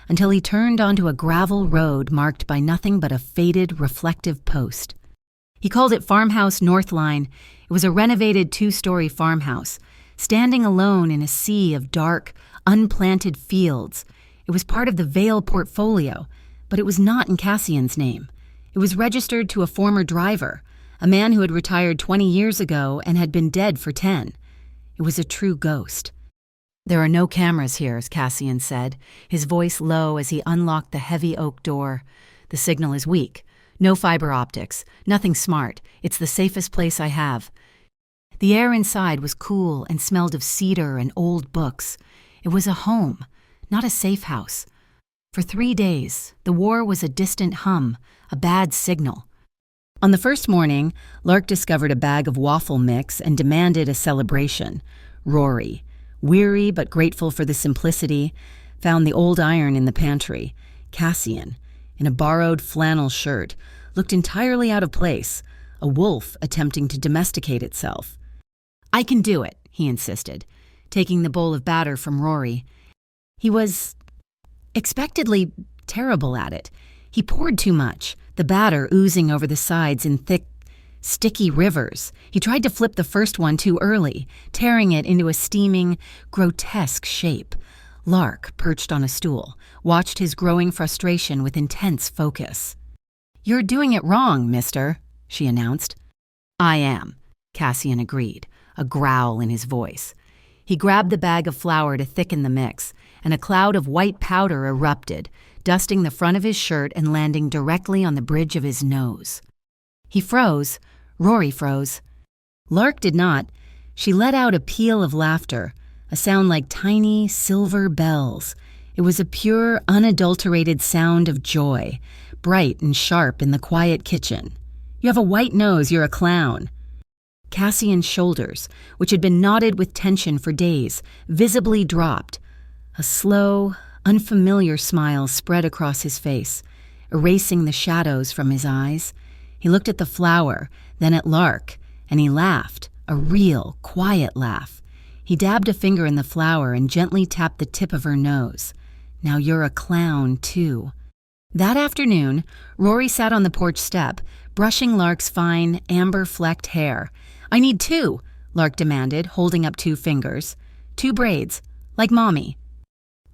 until he turned onto a gravel road marked by nothing but a faded, reflective post. He called it Farmhouse Northline. It was a renovated 2-story farmhouse, standing alone in a sea of dark, unplanted fields. It was part of the Vale portfolio, but it was not in Cassian's name. It was registered to a former driver, a man who had retired 20 years ago and had been dead for 10. It was a true ghost. "There are no cameras here," as Cassian said, his voice low as he unlocked the heavy oak door. "The signal is weak. No fiber optics. Nothing smart. It's the safest place I have." The air inside was cool and smelled of cedar and old books. It was a home, not a safe house. For 3 days, the war was a distant hum, a bad signal. On the first morning, Lark discovered a bag of waffle mix and demanded a celebration. Rory, weary but grateful for the simplicity, found the old iron in the pantry. Cassian, in a borrowed flannel shirt, looked entirely out of place, a wolf attempting to domesticate itself. "I can do it," he insisted, taking the bowl of batter from Rory. He was expectedly terrible at it. He poured too much, the batter oozing over the sides in thick, sticky rivers. He tried to flip the first one too early, tearing it into a steaming, grotesque shape. Lark, perched on a stool, watched his growing frustration with intense focus. "You're doing it wrong, mister," she announced. "I am," Cassian agreed, a growl in his voice. He grabbed the bag of flour to thicken the mix, and a cloud of white powder erupted, dusting the front of his shirt and landing directly on the bridge of his nose. He froze. Rory froze. Lark did not. She let out a peal of laughter, a sound like tiny silver bells. It was a pure, unadulterated sound of joy, bright and sharp in the quiet kitchen. "You have a white nose, you're a clown." Cassian's shoulders, which had been knotted with tension for days, visibly dropped. A slow, unfamiliar smile spread across his face, erasing the shadows from his eyes. He looked at the flower, then at Lark, and he laughed, a real, quiet laugh. He dabbed a finger in the flour and gently tapped the tip of her nose. "Now you're a clown, too." That afternoon, Rory sat on the porch step, brushing Lark's fine, amber-flecked hair. "I need 2, Lark demanded, holding up 2 fingers. 2 braids, like Mommy.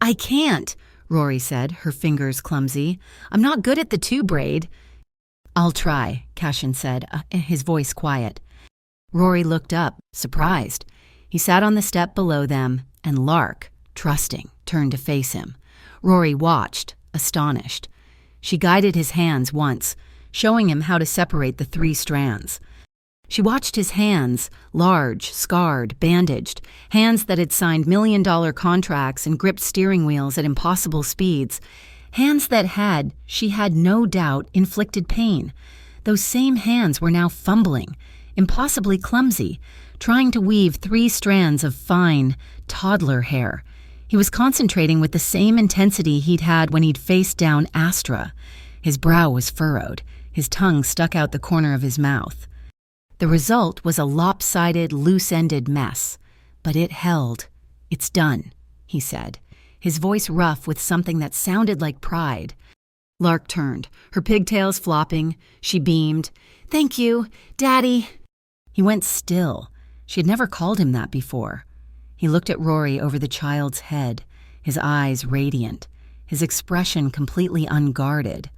"I can't," Rory said, her fingers clumsy. "I'm not good at the 2 braid. "I'll try," Cassian said, his voice quiet. Rory looked up, surprised. He sat on the step below them, and Lark, trusting, turned to face him. Rory watched, astonished. She guided his hands once, showing him how to separate the 3 strands. She watched his hands, large, scarred, bandaged, hands that had signed million-dollar contracts and gripped steering wheels at impossible speeds, hands that had, she had no doubt, inflicted pain. Those same hands were now fumbling, impossibly clumsy, trying to weave 3 strands of fine, toddler hair. He was concentrating with the same intensity he'd had when he'd faced down Astra. His brow was furrowed, his tongue stuck out the corner of his mouth. The result was a lopsided, loose-ended mess. But it held. "It's done," he said, his voice rough with something that sounded like pride. Lark turned, her pigtails flopping. She beamed. "Thank you, Daddy." He went still. She had never called him that before. He looked at Rory over the child's head, his eyes radiant, his expression completely unguarded.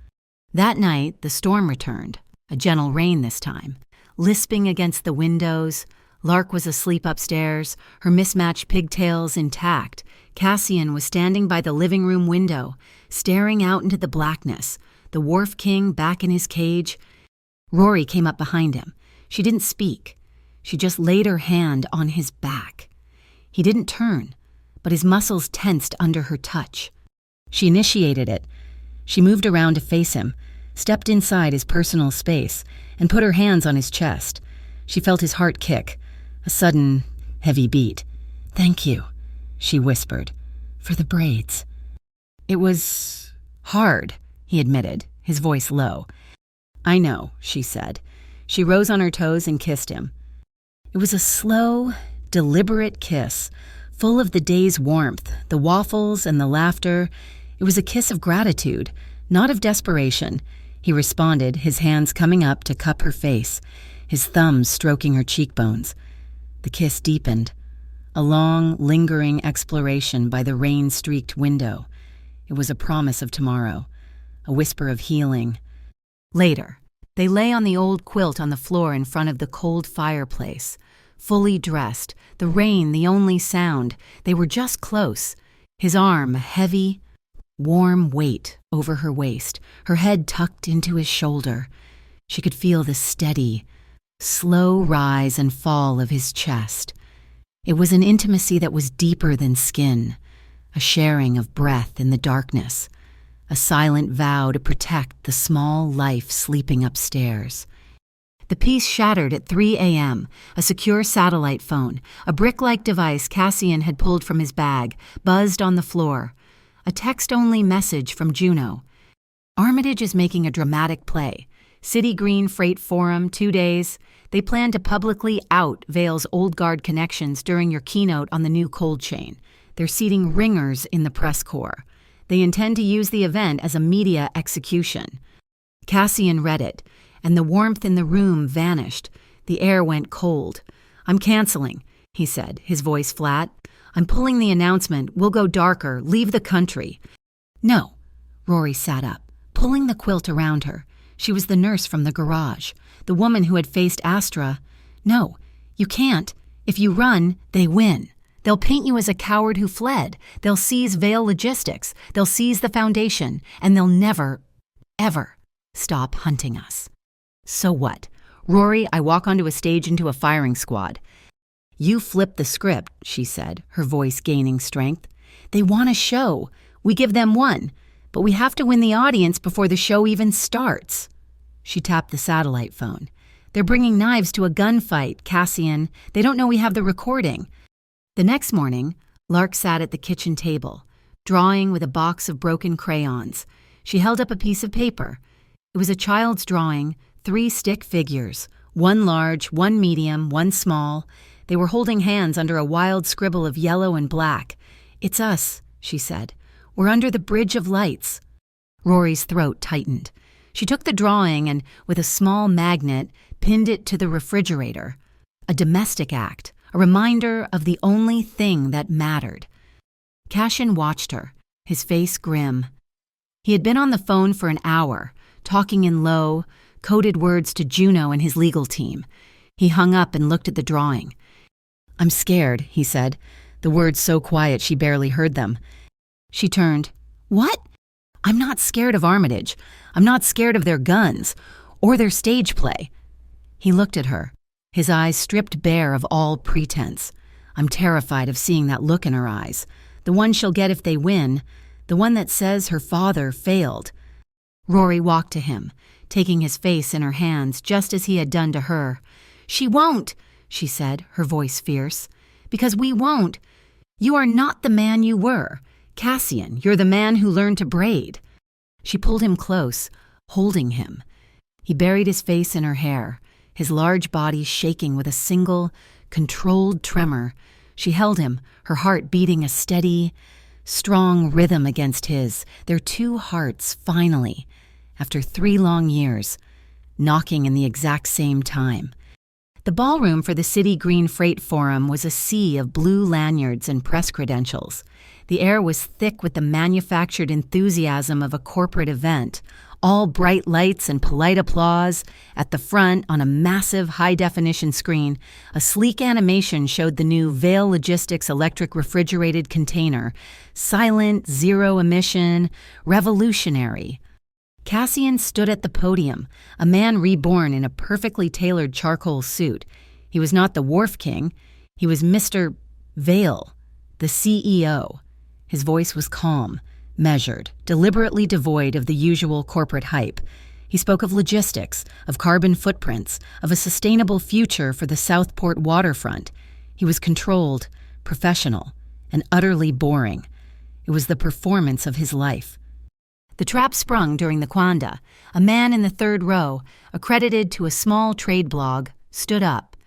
That night, the storm returned, a gentle rain this time. Lisping against the windows, Lark was asleep upstairs, her mismatched pigtails intact. Cassian was standing by the living room window, staring out into the blackness, the Wharf King back in his cage. Rory came up behind him. She didn't speak. She just laid her hand on his back. He didn't turn, but his muscles tensed under her touch. She initiated it. She moved around to face him, stepped inside his personal space, and put her hands on his chest. She felt his heart kick, a sudden, heavy beat. "Thank you," she whispered, "for the braids." "It was hard," he admitted, his voice low. "I know," she said. She rose on her toes and kissed him. It was a slow, deliberate kiss, full of the day's warmth, the waffles and the laughter. It was a kiss of gratitude, not of desperation. He responded, his hands coming up to cup her face, his thumbs stroking her cheekbones. The kiss deepened, a long, lingering exploration by the rain-streaked window. It was a promise of tomorrow, a whisper of healing. Later, they lay on the old quilt on the floor in front of the cold fireplace, fully dressed, the rain the only sound. They were just close, his arm a heavy, warm weight over her waist, her head tucked into his shoulder. She could feel the steady, slow rise and fall of his chest. It was an intimacy that was deeper than skin, a sharing of breath in the darkness, a silent vow to protect the small life sleeping upstairs. The peace shattered at 3 a.m., a secure satellite phone, a brick-like device Cassian had pulled from his bag, buzzed on the floor. A text-only message from Juno. Armitage is making a dramatic play. City Green Freight Forum, 2 days. They plan to publicly out Vale's old guard connections during your keynote on the new cold chain. They're seating ringers in the press corps. They intend to use the event as a media execution. Cassian read it, and the warmth in the room vanished. The air went cold. "I'm canceling," he said, his voice flat. "I'm pulling the announcement. We'll go darker. Leave the country." "No." Rory sat up, pulling the quilt around her. She was the nurse from the garage, the woman who had faced Astra. "No, you can't. If you run, they win. They'll paint you as a coward who fled. They'll seize Vale Logistics. They'll seize the Foundation. And they'll never, ever stop hunting us." "So what? Rory, I walk onto a stage into a firing squad." "You flip the script," she said, her voice gaining strength. "They want a show. We give them one. But we have to win the audience before the show even starts." She tapped the satellite phone. "They're bringing knives to a gunfight, Cassian. They don't know we have the recording." The next morning, Lark sat at the kitchen table, drawing with a box of broken crayons. She held up a piece of paper. It was a child's drawing, 3 stick figures, one large, one medium, one small. They were holding hands under a wild scribble of yellow and black. "It's us," she said. "We're under the Bridge of Lights." Rory's throat tightened. She took the drawing and, with a small magnet, pinned it to the refrigerator. A domestic act, a reminder of the only thing that mattered. Cassian watched her, his face grim. He had been on the phone for an hour, talking in low, coded words to Juno and his legal team. He hung up and looked at the drawing. "I'm scared," he said, the words so quiet she barely heard them. She turned. "What?" "I'm not scared of Armitage. I'm not scared of their guns, or their stage play." He looked at her, his eyes stripped bare of all pretense. "I'm terrified of seeing that look in her eyes, the one she'll get if they win, the one that says her father failed." Rory walked to him, taking his face in her hands just as he had done to her. "She won't," she said, her voice fierce. "Because we won't. You are not the man you were. Cassian, you're the man who learned to braid." She pulled him close, holding him. He buried his face in her hair, his large body shaking with a single, controlled tremor. She held him, her heart beating a steady, strong rhythm against his, their 2 hearts finally, after 3 long years, knocking in the exact same time. The ballroom for the City Green Freight Forum was a sea of blue lanyards and press credentials. The air was thick with the manufactured enthusiasm of a corporate event, all bright lights and polite applause. At the front, on a massive high-definition screen, a sleek animation showed the new Vale Logistics electric refrigerated container, silent, zero-emission, revolutionary. Cassian stood at the podium, a man reborn in a perfectly tailored charcoal suit. He was not the Wharf King. He was Mr. Vale, the CEO. His voice was calm, measured, deliberately devoid of the usual corporate hype. He spoke of logistics, of carbon footprints, of a sustainable future for the Southport waterfront. He was controlled, professional, and utterly boring. It was the performance of his life. The trap sprung during the quanda. A man in the 3rd row, accredited to a small trade blog, stood up.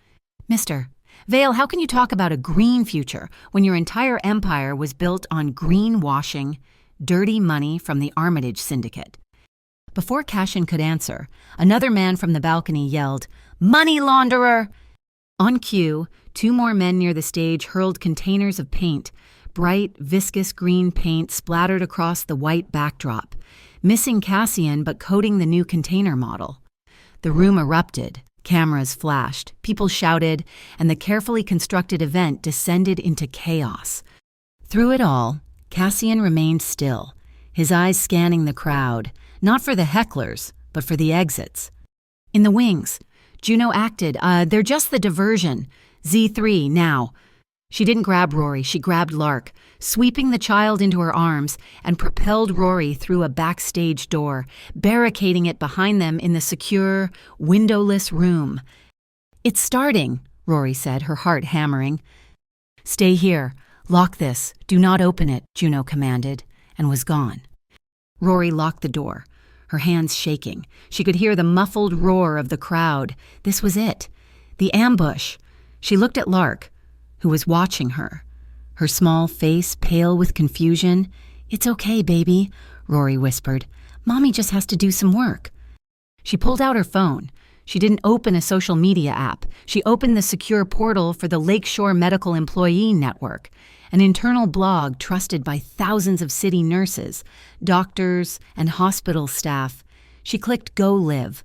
"Mr. Vale, how can you talk about a green future when your entire empire was built on greenwashing, dirty money from the Armitage Syndicate?" Before Cassian could answer, another man from the balcony yelled, "Money launderer!" On cue, 2 more men near the stage hurled containers of paint. Bright, viscous green paint splattered across the white backdrop, missing Cassian but coating the new container model. The room erupted, cameras flashed, people shouted, and the carefully constructed event descended into chaos. Through it all, Cassian remained still, his eyes scanning the crowd, not for the hecklers, but for the exits. In the wings, Juno acted. "They're just the diversion. Z3, now." She didn't grab Rory, she grabbed Lark, sweeping the child into her arms and propelled Rory through a backstage door, barricading it behind them in the secure, windowless room. "It's starting," Rory said, her heart hammering. "Stay here. Lock this. Do not open it," Juno commanded, and was gone. Rory locked the door, her hands shaking. She could hear the muffled roar of the crowd. This was it. The ambush. She looked at Lark, who was watching her, her small face pale with confusion. "It's okay, baby," Rory whispered. "Mommy just has to do some work." She pulled out her phone. She didn't open a social media app. She opened the secure portal for the Lakeshore Medical Employee Network, an internal blog trusted by thousands of city nurses, doctors, and hospital staff. She clicked Go Live.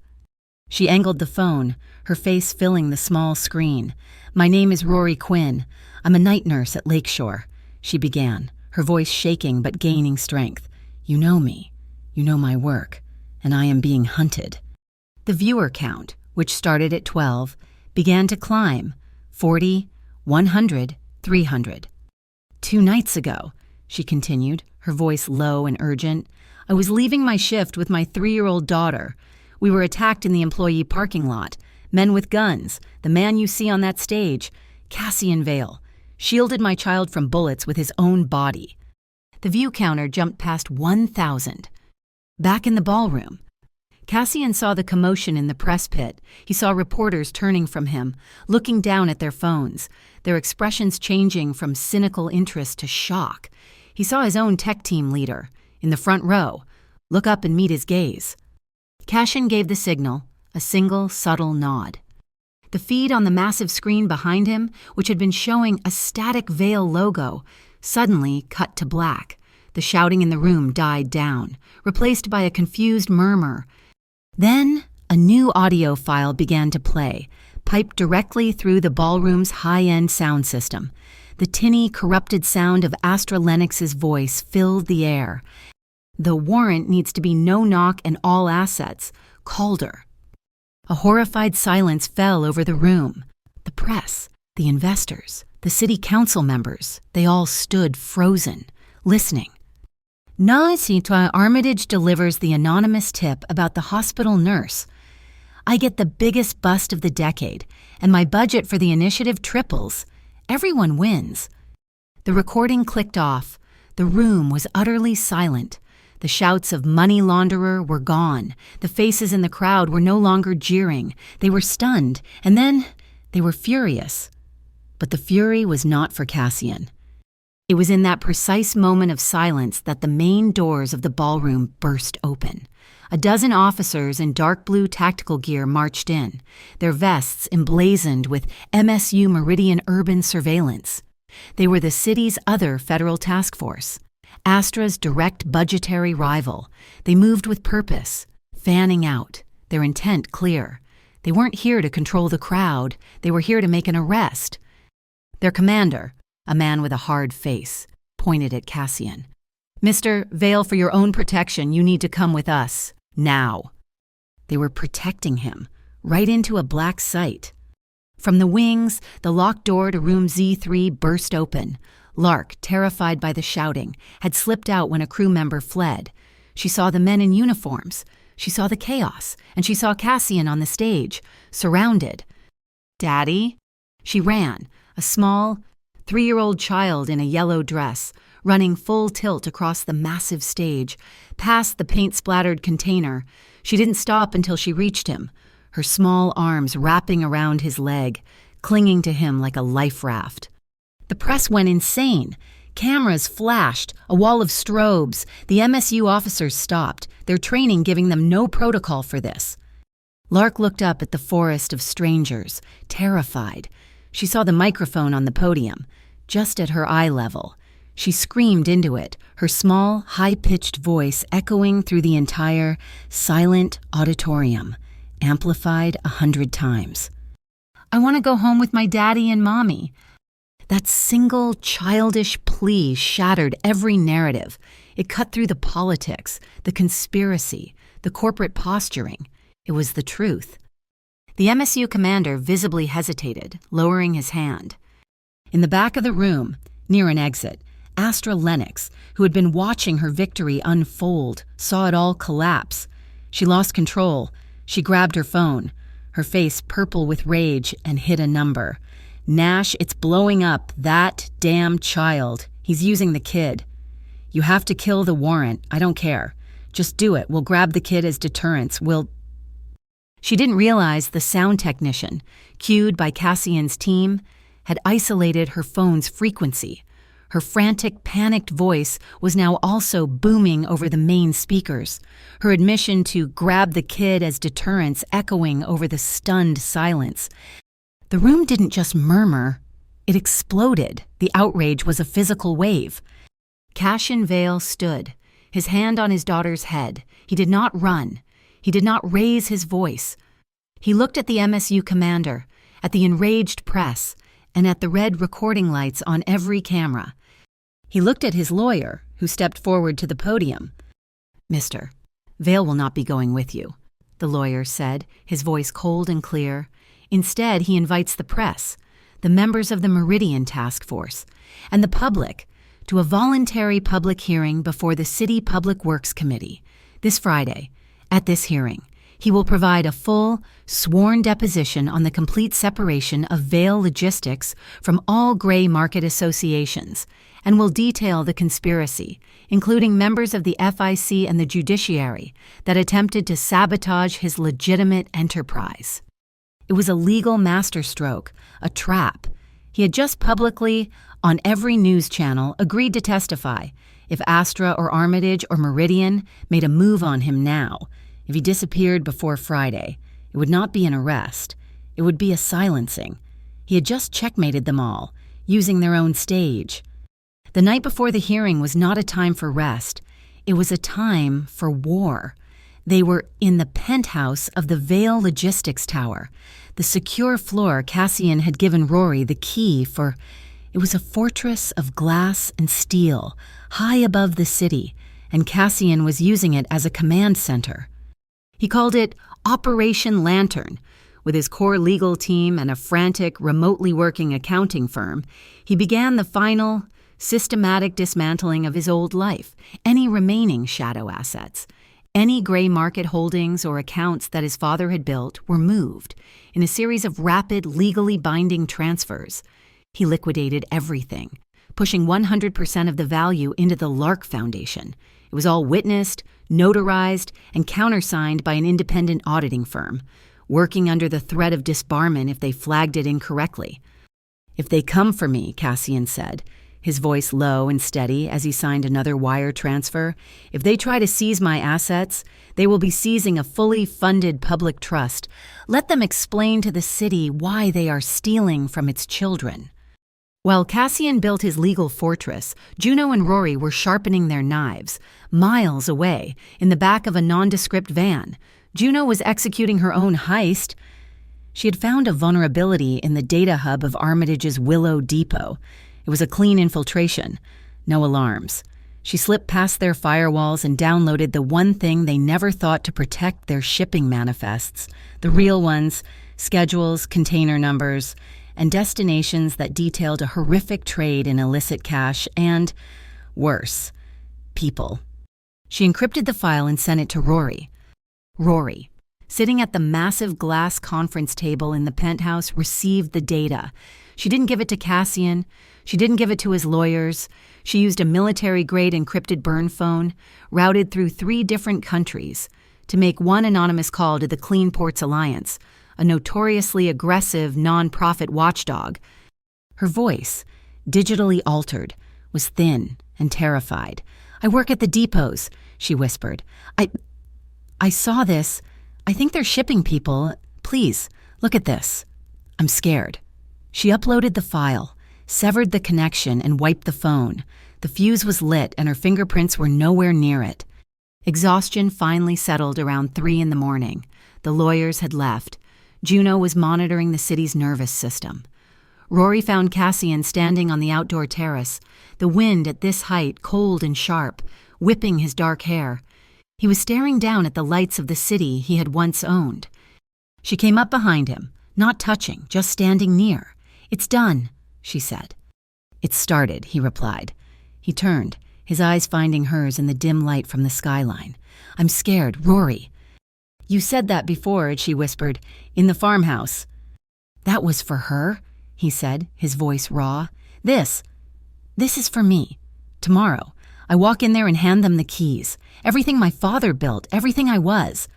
She angled the phone, her face filling the small screen. "My name is Rory Quinn. I'm a night nurse at Lakeshore," she began, her voice shaking but gaining strength. "You know me. You know my work. And I am being hunted." The viewer count, which started at 12, began to climb. 40, 100, 300. "2 nights ago," she continued, her voice low and urgent, "I was leaving my shift with my 3-year-old daughter. We were attacked in the employee parking lot. Men with guns, the man you see on that stage, Cassian Vale, shielded my child from bullets with his own body." The view counter jumped past 1,000. Back in the ballroom, Cassian saw the commotion in the press pit. He saw reporters turning from him, looking down at their phones, their expressions changing from cynical interest to shock. He saw his own tech team leader, in the front row, look up and meet his gaze. Cassian gave the signal, a single, subtle nod. The feed on the massive screen behind him, which had been showing a static Vale logo, suddenly cut to black. The shouting in the room died down, replaced by a confused murmur. Then, a new audio file began to play, piped directly through the ballroom's high-end sound system. The tinny, corrupted sound of Astra Lennox's voice filled the air. "The warrant needs to be no knock and all assets. Calder." A horrified silence fell over the room. The press, the investors, the city council members, they all stood frozen, listening. "Now Citoyen Armitage delivers the anonymous tip about the hospital nurse. I get the biggest bust of the decade, and my budget for the initiative triples. Everyone wins." The recording clicked off. The room was utterly silent. The shouts of money launderer were gone. The faces in the crowd were no longer jeering. They were stunned, and then they were furious. But the fury was not for Cassian. It was in that precise moment of silence that the main doors of the ballroom burst open. A dozen officers in dark blue tactical gear marched in, their vests emblazoned with MSU Meridian Urban Surveillance. They were the city's other federal task force, Astra's direct budgetary rival. They moved with purpose, fanning out, their intent clear. They weren't here to control the crowd. They were here to make an arrest. Their commander, a man with a hard face, pointed at Cassian. "Mr. Vale, for your own protection, you need to come with us. Now." They were protecting him, right into a black sight. From the wings, the locked door to room Z3 burst open. Lark, terrified by the shouting, had slipped out when a crew member fled. She saw the men in uniforms. She saw the chaos, and she saw Cassian on the stage, surrounded. "Daddy?" She ran, a small, 3-year-old child in a yellow dress, running full tilt across the massive stage, past the paint-splattered container. She didn't stop until she reached him, her small arms wrapping around his leg, clinging to him like a life raft. The press went insane. Cameras flashed, a wall of strobes. The MSU officers stopped, their training giving them no protocol for this. Lark looked up at the forest of strangers, terrified. She saw the microphone on the podium, just at her eye level. She screamed into it, her small, high-pitched voice echoing through the entire, silent auditorium, amplified 100 times. "I want to go home with my daddy and mommy." That single, childish plea shattered every narrative. It cut through the politics, the conspiracy, the corporate posturing. It was the truth. The MSU commander visibly hesitated, lowering his hand. In the back of the room, near an exit, Astra Lennox, who had been watching her victory unfold, saw it all collapse. She lost control. She grabbed her phone, her face purple with rage, and hit a number. "Nash, it's blowing up. That damn child. He's using the kid. You have to kill the warrant. I don't care. Just do it. We'll grab the kid as deterrence. She didn't realize the sound technician, cued by Cassian's team, had isolated her phone's frequency. Her frantic, panicked voice was now also booming over the main speakers, her admission to grab the kid as deterrence echoing over the stunned silence. The room didn't just murmur, it exploded. The outrage was a physical wave. Cassian Vale stood, his hand on his daughter's head. He did not run. He did not raise his voice. He looked at the MSU commander, at the enraged press, and at the red recording lights on every camera. He looked at his lawyer, who stepped forward to the podium. "Mr. Vale will not be going with you," the lawyer said, his voice cold and clear. "Instead, he invites the press, the members of the Meridian Task Force, and the public to a voluntary public hearing before the City Public Works Committee this Friday. At this hearing, he will provide a full, sworn deposition on the complete separation of Vale Logistics from all gray market associations and will detail the conspiracy, including members of the FIC and the judiciary, that attempted to sabotage his legitimate enterprise." It was a legal masterstroke, a trap. He had just publicly, on every news channel, agreed to testify. If Astra or Armitage or Meridian made a move on him now, if he disappeared before Friday, it would not be an arrest. It would be a silencing. He had just checkmated them all, using their own stage. The night before the hearing was not a time for rest. It was a time for war. They were in the penthouse of the Vale Logistics Tower, the secure floor Cassian had given Rory the key for. It was a fortress of glass and steel, high above the city, and Cassian was using it as a command center. He called it Operation Lantern. With his core legal team and a frantic, remotely working accounting firm, he began the final, systematic dismantling of his old life, any remaining shadow assets. Any gray market holdings or accounts that his father had built were moved in a series of rapid, legally binding transfers. He liquidated everything, pushing 100% of the value into the Lark Foundation. It was all witnessed, notarized, and countersigned by an independent auditing firm, working under the threat of disbarment if they flagged it incorrectly. "If they come for me," Cassian said, his voice low and steady as he signed another wire transfer, "if they try to seize my assets, they will be seizing a fully funded public trust. Let them explain to the city why they are stealing from its children." While Cassian built his legal fortress, Juno and Rory were sharpening their knives. Miles away, in the back of a nondescript van, Juno was executing her own heist. She had found a vulnerability in the data hub of Armitage's Willow Depot. It was a clean infiltration, no alarms. She slipped past their firewalls and downloaded the one thing they never thought to protect: their shipping manifests, the real ones, schedules, container numbers, and destinations that detailed a horrific trade in illicit cash and, worse, people. She encrypted the file and sent it to Rory. Rory, sitting at the massive glass conference table in the penthouse, received the data. She didn't give it to Cassian. She didn't give it to his lawyers. She used a military-grade encrypted burn phone, routed through 3 different countries, to make one anonymous call to the Clean Ports Alliance, a notoriously aggressive non-profit watchdog. Her voice, digitally altered, was thin and terrified. "I work at the depots," she whispered. I saw this. I think they're shipping people. Please, look at this. I'm scared." She uploaded the file, severed the connection, and wiped the phone. The fuse was lit, and her fingerprints were nowhere near it. Exhaustion finally settled around 3 in the morning. The lawyers had left. Juno was monitoring the city's nervous system. Rory found Cassian standing on the outdoor terrace, the wind at this height cold and sharp, whipping his dark hair. He was staring down at the lights of the city he had once owned. She came up behind him, not touching, just standing near. "It's done," she said. It started, he replied. He turned, his eyes finding hers in the dim light from the skyline. I'm scared, Rory. You said that before, she whispered, in the farmhouse. That was for her, he said, his voice raw. This is for me. Tomorrow, I walk in there and hand them the keys. Everything my father built, everything I was.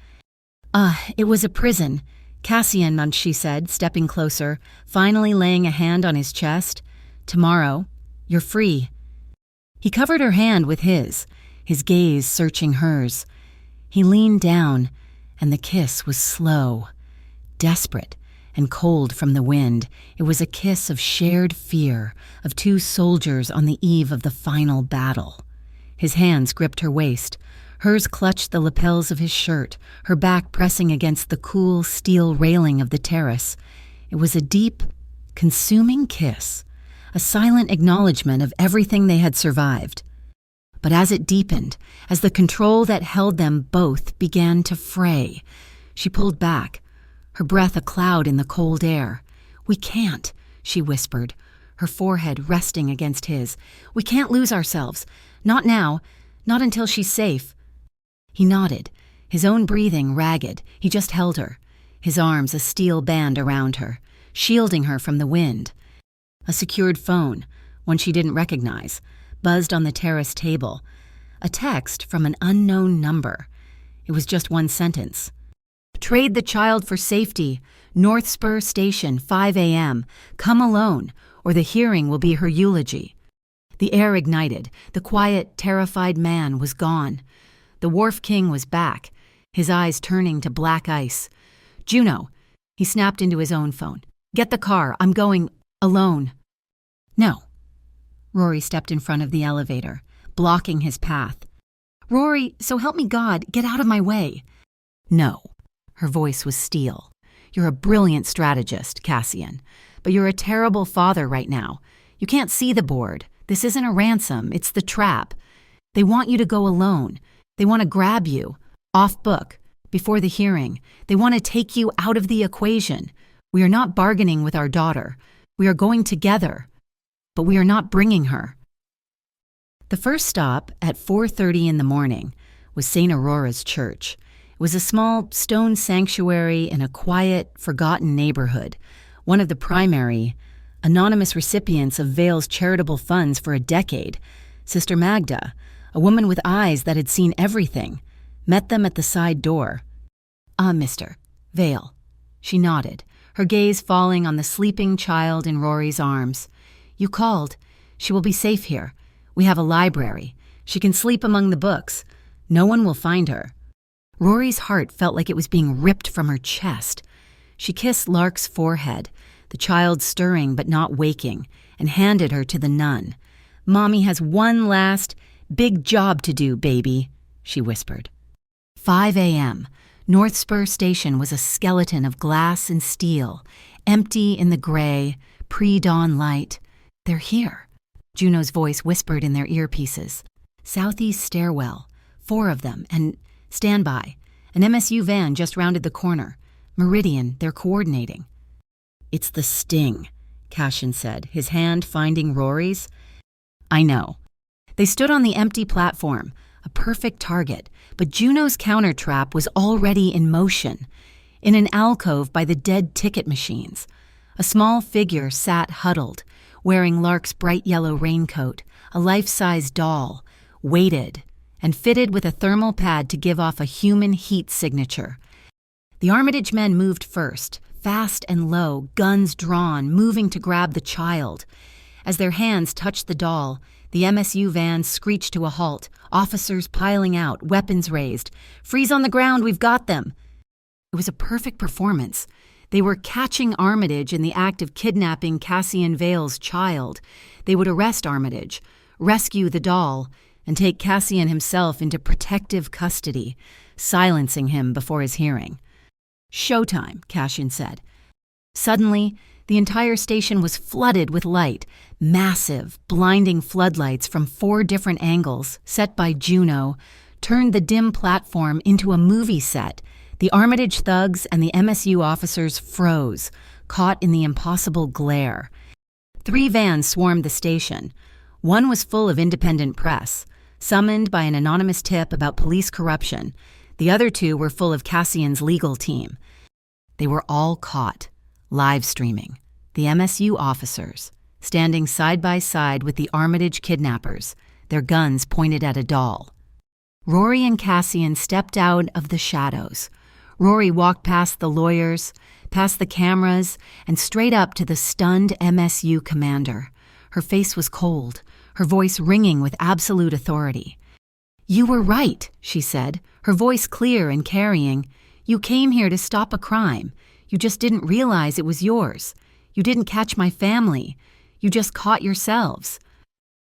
It was a prison. Cassian, she said, stepping closer, finally laying a hand on his chest. Tomorrow, you're free. He covered her hand with his gaze searching hers. He leaned down, and the kiss was slow, desperate, and cold from the wind. It was a kiss of shared fear, of two soldiers on the eve of the final battle. His hands gripped her waist. Hers clutched the lapels of his shirt, her back pressing against the cool steel railing of the terrace. It was a deep, consuming kiss, a silent acknowledgement of everything they had survived. But as it deepened, as the control that held them both began to fray, she pulled back, her breath a cloud in the cold air. We can't, she whispered, her forehead resting against his. We can't lose ourselves. Not now. Not until she's safe. He nodded, his own breathing ragged. He just held her, his arms a steel band around her, shielding her from the wind. A secured phone, one she didn't recognize, buzzed on the terrace table. A text from an unknown number. It was just one sentence. Trade the child for safety. North Spur Station, 5 a.m. Come alone, or the hearing will be her eulogy. The air ignited. The quiet, terrified man was gone. The Wharf King was back, his eyes turning to black ice. Juno, he snapped into his own phone. Get the car. I'm going alone. No. Rory stepped in front of the elevator, blocking his path. Rory, so help me God, get out of my way. No. Her voice was steel. You're a brilliant strategist, Cassian, but you're a terrible father right now. You can't see the board. This isn't a ransom, it's the trap. They want you to go alone. They want to grab you, off book, before the hearing. They want to take you out of the equation. We are not bargaining with our daughter. We are going together, but we are not bringing her. The first stop at 4:30 in the morning was St. Aurora's Church. It was a small stone sanctuary in a quiet, forgotten neighborhood, one of the primary, anonymous recipients of Vale's charitable funds for a decade. Sister Magda, a woman with eyes that had seen everything, met them at the side door. Mister, Vale. She nodded, her gaze falling on the sleeping child in Rory's arms. You called. She will be safe here. We have a library. She can sleep among the books. No one will find her. Rory's heart felt like it was being ripped from her chest. She kissed Lark's forehead, the child stirring but not waking, and handed her to the nun. Mommy has one last big job to do, baby, she whispered. 5 a.m. North Spur Station was a skeleton of glass and steel, empty in the gray, pre-dawn light. They're here, Juno's voice whispered in their earpieces. Southeast stairwell, 4 of them, and stand by. An MSU van just rounded the corner. Meridian, they're coordinating. It's the sting, Cassian said, his hand finding Rory's. I know. They stood on the empty platform, a perfect target, but Juno's counter trap was already in motion. In an alcove by the dead ticket machines, a small figure sat huddled, wearing Lark's bright yellow raincoat, a life-size doll, weighted, and fitted with a thermal pad to give off a human heat signature. The Armitage men moved first, fast and low, guns drawn, moving to grab the child. As their hands touched the doll, the MSU van screeched to a halt, officers piling out, weapons raised. Freeze on the ground, we've got them. It was a perfect performance. They were catching Armitage in the act of kidnapping Cassian Vale's child. They would arrest Armitage, rescue the doll, and take Cassian himself into protective custody, silencing him before his hearing. Showtime, Cassian said. Suddenly, the entire station was flooded with light, massive, blinding floodlights from 4 different angles, set by Juno, turned the dim platform into a movie set. The Armitage thugs and the MSU officers froze, caught in the impossible glare. 3 vans swarmed the station. One was full of independent press, summoned by an anonymous tip about police corruption. The other 2 were full of Cassian's legal team. They were all caught, live streaming. The MSU officers, standing side by side with the Armitage kidnappers, their guns pointed at a doll. Rory and Cassian stepped out of the shadows. Rory walked past the lawyers, past the cameras, and straight up to the stunned MSU commander. Her face was cold, her voice ringing with absolute authority. "You were right," she said, her voice clear and carrying. "You came here to stop a crime. You just didn't realize it was yours. You didn't catch my family. You just caught yourselves."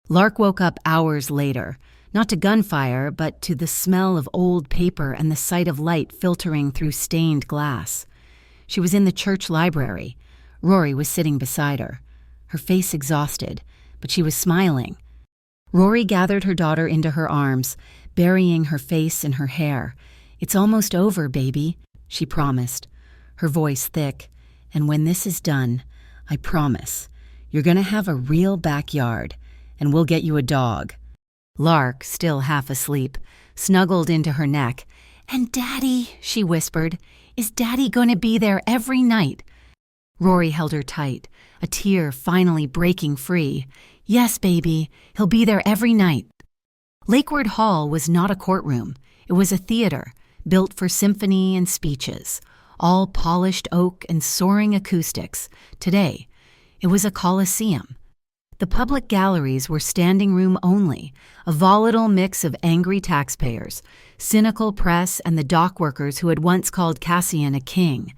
Lark woke up hours later, not to gunfire, but to the smell of old paper and the sight of light filtering through stained glass. She was in the church library. Rory was sitting beside her, her face exhausted, but she was smiling. Rory gathered her daughter into her arms, burying her face in her hair. "It's almost over, baby," she promised, her voice thick. "And when this is done, I promise, you're going to have a real backyard, and we'll get you a dog." Lark, still half asleep, snuggled into her neck. "And Daddy," she whispered, "is Daddy going to be there every night?" Rory held her tight, a tear finally breaking free. "Yes, baby, he'll be there every night." Lakeward Hall was not a courtroom. It was a theater, built for symphony and speeches, all polished oak and soaring acoustics. Today, it was a coliseum. The public galleries were standing room only, a volatile mix of angry taxpayers, cynical press, and the dock workers who had once called Cassian a king.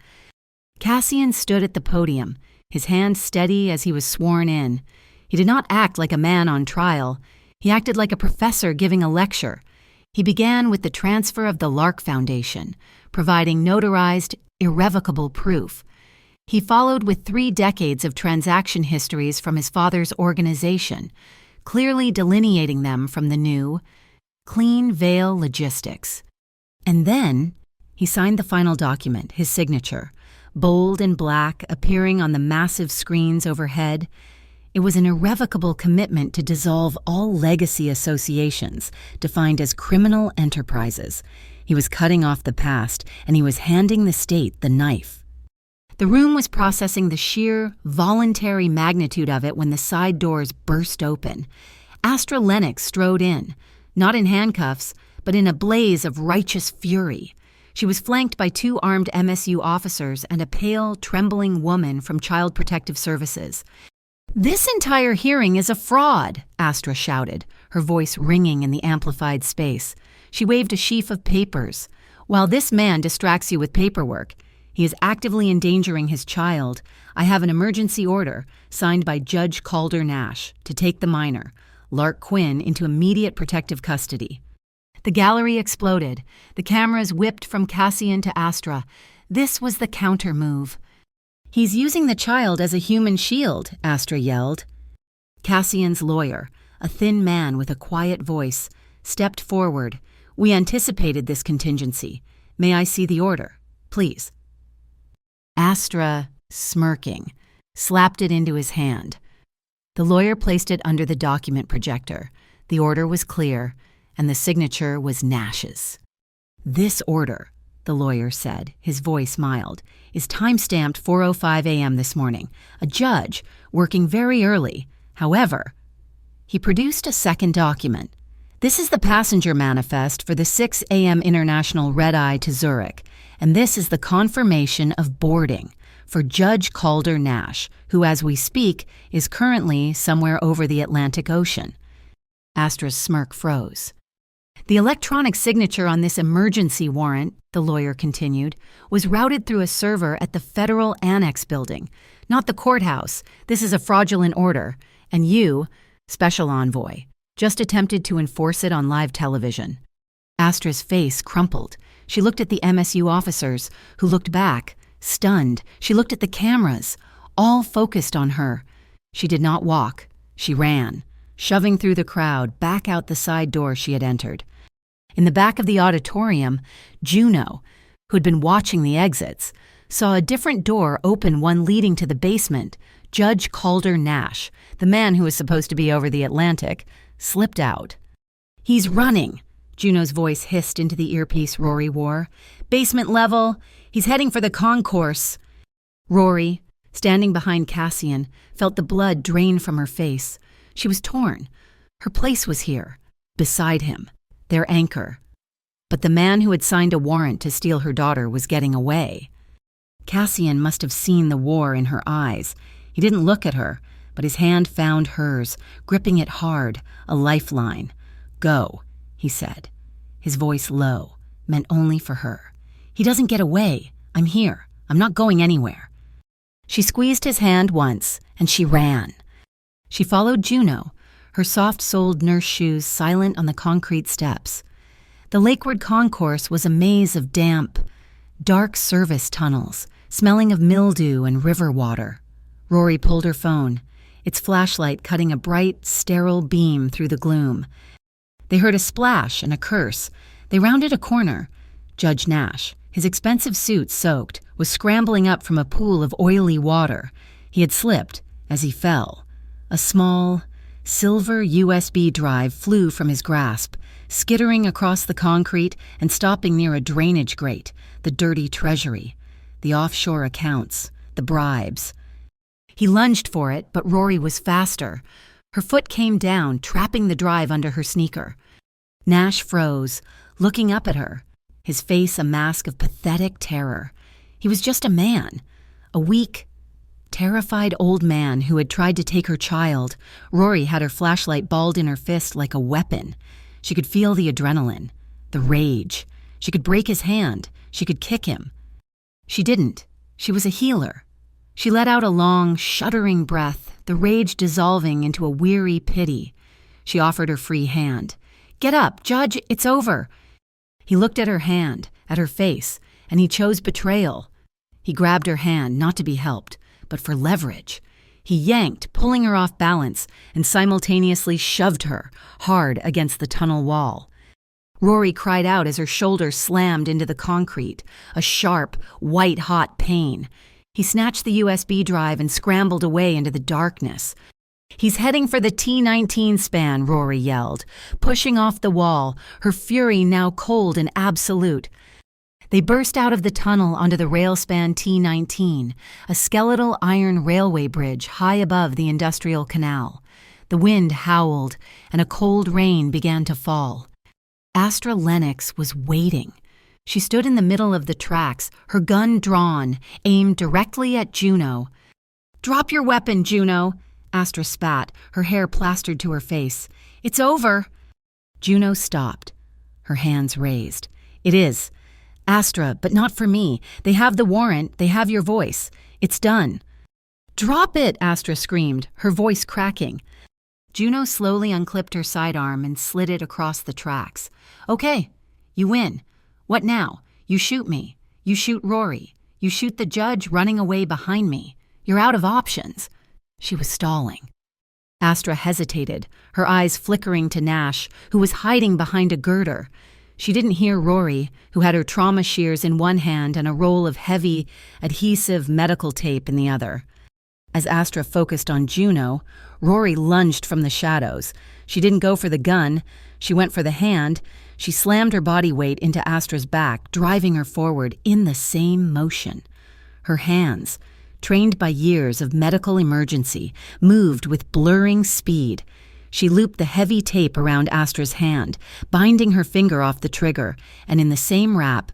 Cassian stood at the podium, his hand steady as he was sworn in. He did not act like a man on trial. He acted like a professor giving a lecture. He began with the transfer of the Lark Foundation, providing notarized, irrevocable proof. He followed with 3 decades of transaction histories from his father's organization, clearly delineating them from the new, Clean Veil Logistics. And then he signed the final document, his signature, bold and black, appearing on the massive screens overhead. It was an irrevocable commitment to dissolve all legacy associations defined as criminal enterprises. He was cutting off the past, and he was handing the state the knife. The room was processing the sheer, voluntary magnitude of it when the side doors burst open. Astra Lennox strode in, not in handcuffs, but in a blaze of righteous fury. She was flanked by 2 armed MSU officers and a pale, trembling woman from Child Protective Services. "This entire hearing is a fraud," Astra shouted, her voice ringing in the amplified space. She waved a sheaf of papers. "While this man distracts you with paperwork, he is actively endangering his child. I have an emergency order, signed by Judge Calder Nash, to take the minor, Lark Quinn, into immediate protective custody." The gallery exploded. The cameras whipped from Cassian to Astra. This was the counter move. "He's using the child as a human shield," Astra yelled. Cassian's lawyer, a thin man with a quiet voice, stepped forward. "We anticipated this contingency. May I see the order, please?" Astra, smirking, slapped it into his hand. The lawyer placed it under the document projector. The order was clear, and the signature was Nash's. "This order," the lawyer said, his voice mild, "is time-stamped 4:05 a.m. this morning. A judge, working very early. However," he produced a second document. "This is the passenger manifest for the 6 a.m. International Red-Eye to Zurich, and this is the confirmation of boarding for Judge Calder Nash, who, as we speak, is currently somewhere over the Atlantic Ocean." Astra's smirk froze. "The electronic signature on this emergency warrant," the lawyer continued, "was routed through a server at the Federal Annex Building, not the courthouse. This is a fraudulent order, and you, Special Envoy, just attempted to enforce it on live television." Astra's face crumpled. She looked at the MSU officers, who looked back, stunned. She looked at the cameras, all focused on her. She did not walk. She ran, shoving through the crowd, back out the side door she had entered. In the back of the auditorium, Juno, who had been watching the exits, saw a different door open, one leading to the basement. Judge Calder Nash, the man who was supposed to be over the Atlantic, slipped out. "He's running," Juno's voice hissed into the earpiece Rory wore. "Basement level. He's heading for the concourse." Rory, standing behind Cassian, felt the blood drain from her face. She was torn. Her place was here, beside him, their anchor. But the man who had signed a warrant to steal her daughter was getting away. Cassian must have seen the war in her eyes. He didn't look at her, but his hand found hers, gripping it hard, a lifeline. "Go," he said, his voice low, meant only for her. "He doesn't get away. I'm here. I'm not going anywhere." She squeezed his hand once, and she ran. She followed Juno, her soft-soled nurse shoes silent on the concrete steps. The lakeward concourse was a maze of damp, dark service tunnels, smelling of mildew and river water. Rory pulled her phone, its flashlight cutting a bright, sterile beam through the gloom. They heard a splash and a curse. They rounded a corner. Judge Nash, his expensive suit soaked, was scrambling up from a pool of oily water. He had slipped as he fell. A small, silver USB drive flew from his grasp, skittering across the concrete and stopping near a drainage grate, the dirty treasury, the offshore accounts, the bribes. He lunged for it, but Rory was faster. Her foot came down, trapping the drive under her sneaker. Nash froze, looking up at her, his face a mask of pathetic terror. He was just a man, a weak, terrified old man who had tried to take her child. Rory had her flashlight balled in her fist like a weapon. She could feel the adrenaline, the rage. She could break his hand. She could kick him. She didn't. She was a healer. She let out a long, shuddering breath, the rage dissolving into a weary pity. She offered her free hand. "Get up, Judge, it's over." He looked at her hand, at her face, and he chose betrayal. He grabbed her hand, not to be helped, but for leverage. He yanked, pulling her off balance, and simultaneously shoved her, hard against the tunnel wall. Rory cried out as her shoulder slammed into the concrete, a sharp, white-hot pain. He snatched the USB drive and scrambled away into the darkness. "He's heading for the T-19 span," Rory yelled, pushing off the wall, her fury now cold and absolute. They burst out of the tunnel onto the railspan T-19, a skeletal iron railway bridge high above the industrial canal. The wind howled, and a cold rain began to fall. Astra Lennox was waiting. She stood in the middle of the tracks, her gun drawn, aimed directly at Juno. "Drop your weapon, Juno," Astra spat, her hair plastered to her face. "It's over." Juno stopped, her hands raised. "It is. Astra, but not for me. They have the warrant. They have your voice. It's done." "Drop it," Astra screamed, her voice cracking. Juno slowly unclipped her sidearm and slid it across the tracks. "Okay, you win. What now? You shoot me. You shoot Rory. You shoot the judge running away behind me. You're out of options." She was stalling. Astra hesitated, her eyes flickering to Nash, who was hiding behind a girder. She didn't hear Rory, who had her trauma shears in one hand and a roll of heavy, adhesive medical tape in the other. As Astra focused on Juno, Rory lunged from the shadows. She didn't go for the gun. She went for the hand. She slammed her body weight into Astra's back, driving her forward in the same motion. Her hands, trained by years of medical emergency, moved with blurring speed. She looped the heavy tape around Astra's hand, binding her finger off the trigger, and in the same wrap,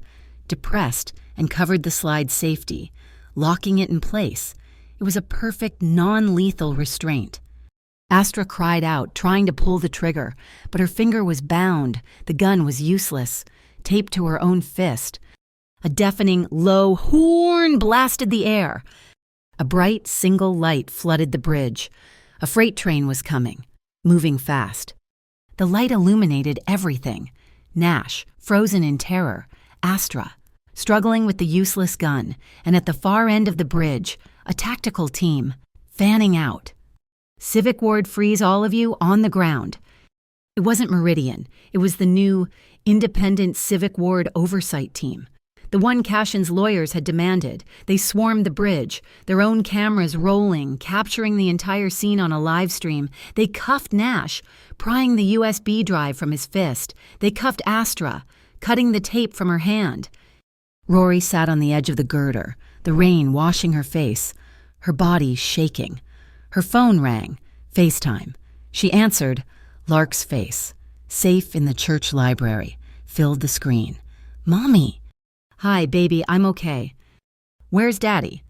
depressed and covered the slide's safety, locking it in place. It was a perfect, non-lethal restraint. Astra cried out, trying to pull the trigger, but her finger was bound. The gun was useless, taped to her own fist. A deafening, low horn blasted the air. A bright, single light flooded the bridge. A freight train was coming, moving fast. The light illuminated everything. Nash, frozen in terror. Astra, struggling with the useless gun. And at the far end of the bridge, a tactical team, fanning out. "Civic Ward, freeze all of you on the ground." It wasn't Meridian. It was the new Independent Civic Ward Oversight Team. the one Cashin's lawyers had demanded. They swarmed the bridge, their own cameras rolling, capturing the entire scene on a live stream. They cuffed Nash, prying the USB drive from his fist. They cuffed Astra, cutting the tape from her hand. Rory sat on the edge of the girder, the rain washing her face, her body shaking. Her phone rang. FaceTime. She answered. Lark's face, safe in the church library, filled the screen. Mommy. Hi, baby, I'm okay. Where's Daddy?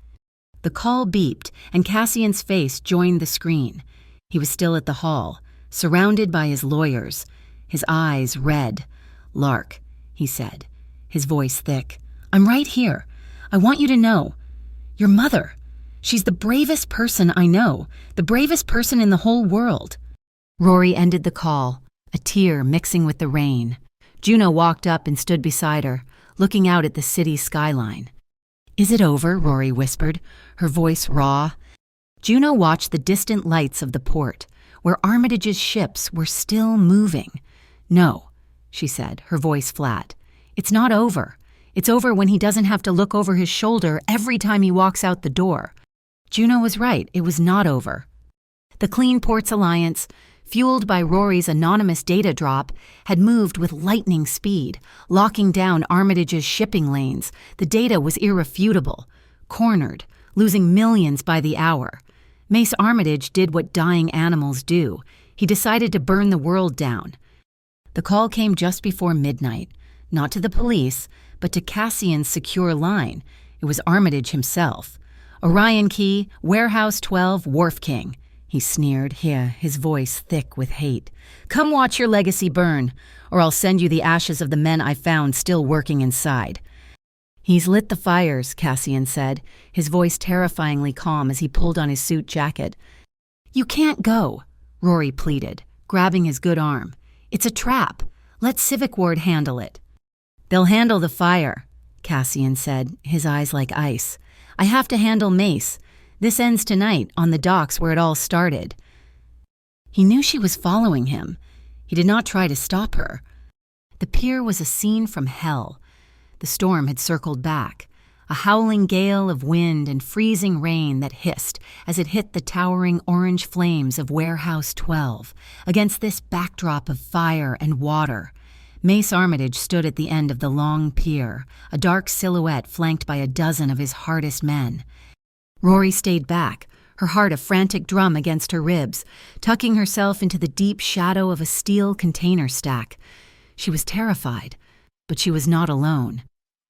The call beeped, and Cassian's face joined the screen. He was still at the hall, surrounded by his lawyers, his eyes red. Lark, he said, his voice thick. I'm right here. I want you to know. Your mother. She's the bravest person I know, the bravest person in the whole world. Rory ended the call, a tear mixing with the rain. Juno walked up and stood beside her, looking out at the city skyline. Is it over? Rory whispered, her voice raw. Juno watched the distant lights of the port, where Armitage's ships were still moving. No, she said, her voice flat. It's not over. It's over when he doesn't have to look over his shoulder every time he walks out the door. Juno was right, it was not over. The Clean Ports Alliance, fueled by Rory's anonymous data drop, had moved with lightning speed, locking down Armitage's shipping lanes. The data was irrefutable, cornered, losing millions by the hour. Mace Armitage did what dying animals do. He decided to burn the world down. The call came just before midnight, not to the police, but to Cassian's secure line. It was Armitage himself. Orion Key, Warehouse 12, Wharf King. He sneered, his voice thick with hate. Come watch your legacy burn, or I'll send you the ashes of the men I found still working inside. He's lit the fires, Cassian said, his voice terrifyingly calm as he pulled on his suit jacket. You can't go, Rory pleaded, grabbing his good arm. It's a trap. Let Civic Ward handle it. They'll handle the fire, Cassian said, his eyes like ice. I have to handle Mace. This ends tonight, on the docks where it all started. He knew she was following him. He did not try to stop her. The pier was a scene from hell. The storm had circled back, a howling gale of wind and freezing rain that hissed as it hit the towering orange flames of Warehouse 12. Against this backdrop of fire and water, Mace Armitage stood at the end of the long pier, a dark silhouette flanked by a dozen of his hardest men. Rory stayed back, her heart a frantic drum against her ribs, tucking herself into the deep shadow of a steel container stack. She was terrified, but she was not alone.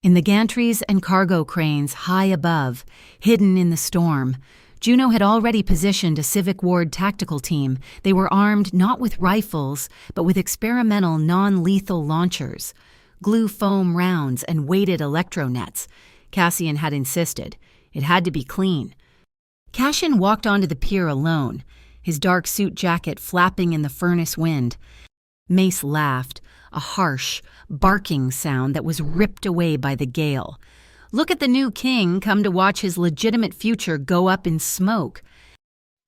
In the gantries and cargo cranes high above, hidden in the storm, Juno had already positioned a Civic Ward tactical team. They were armed not with rifles, but with experimental non-lethal launchers, glue foam rounds, and weighted electronets. Cassian had insisted. It had to be clean. Cashin walked onto the pier alone, his dark suit jacket flapping in the furnace wind. Mace laughed, a harsh, barking sound that was ripped away by the gale. Look at the new king come to watch his legitimate future go up in smoke.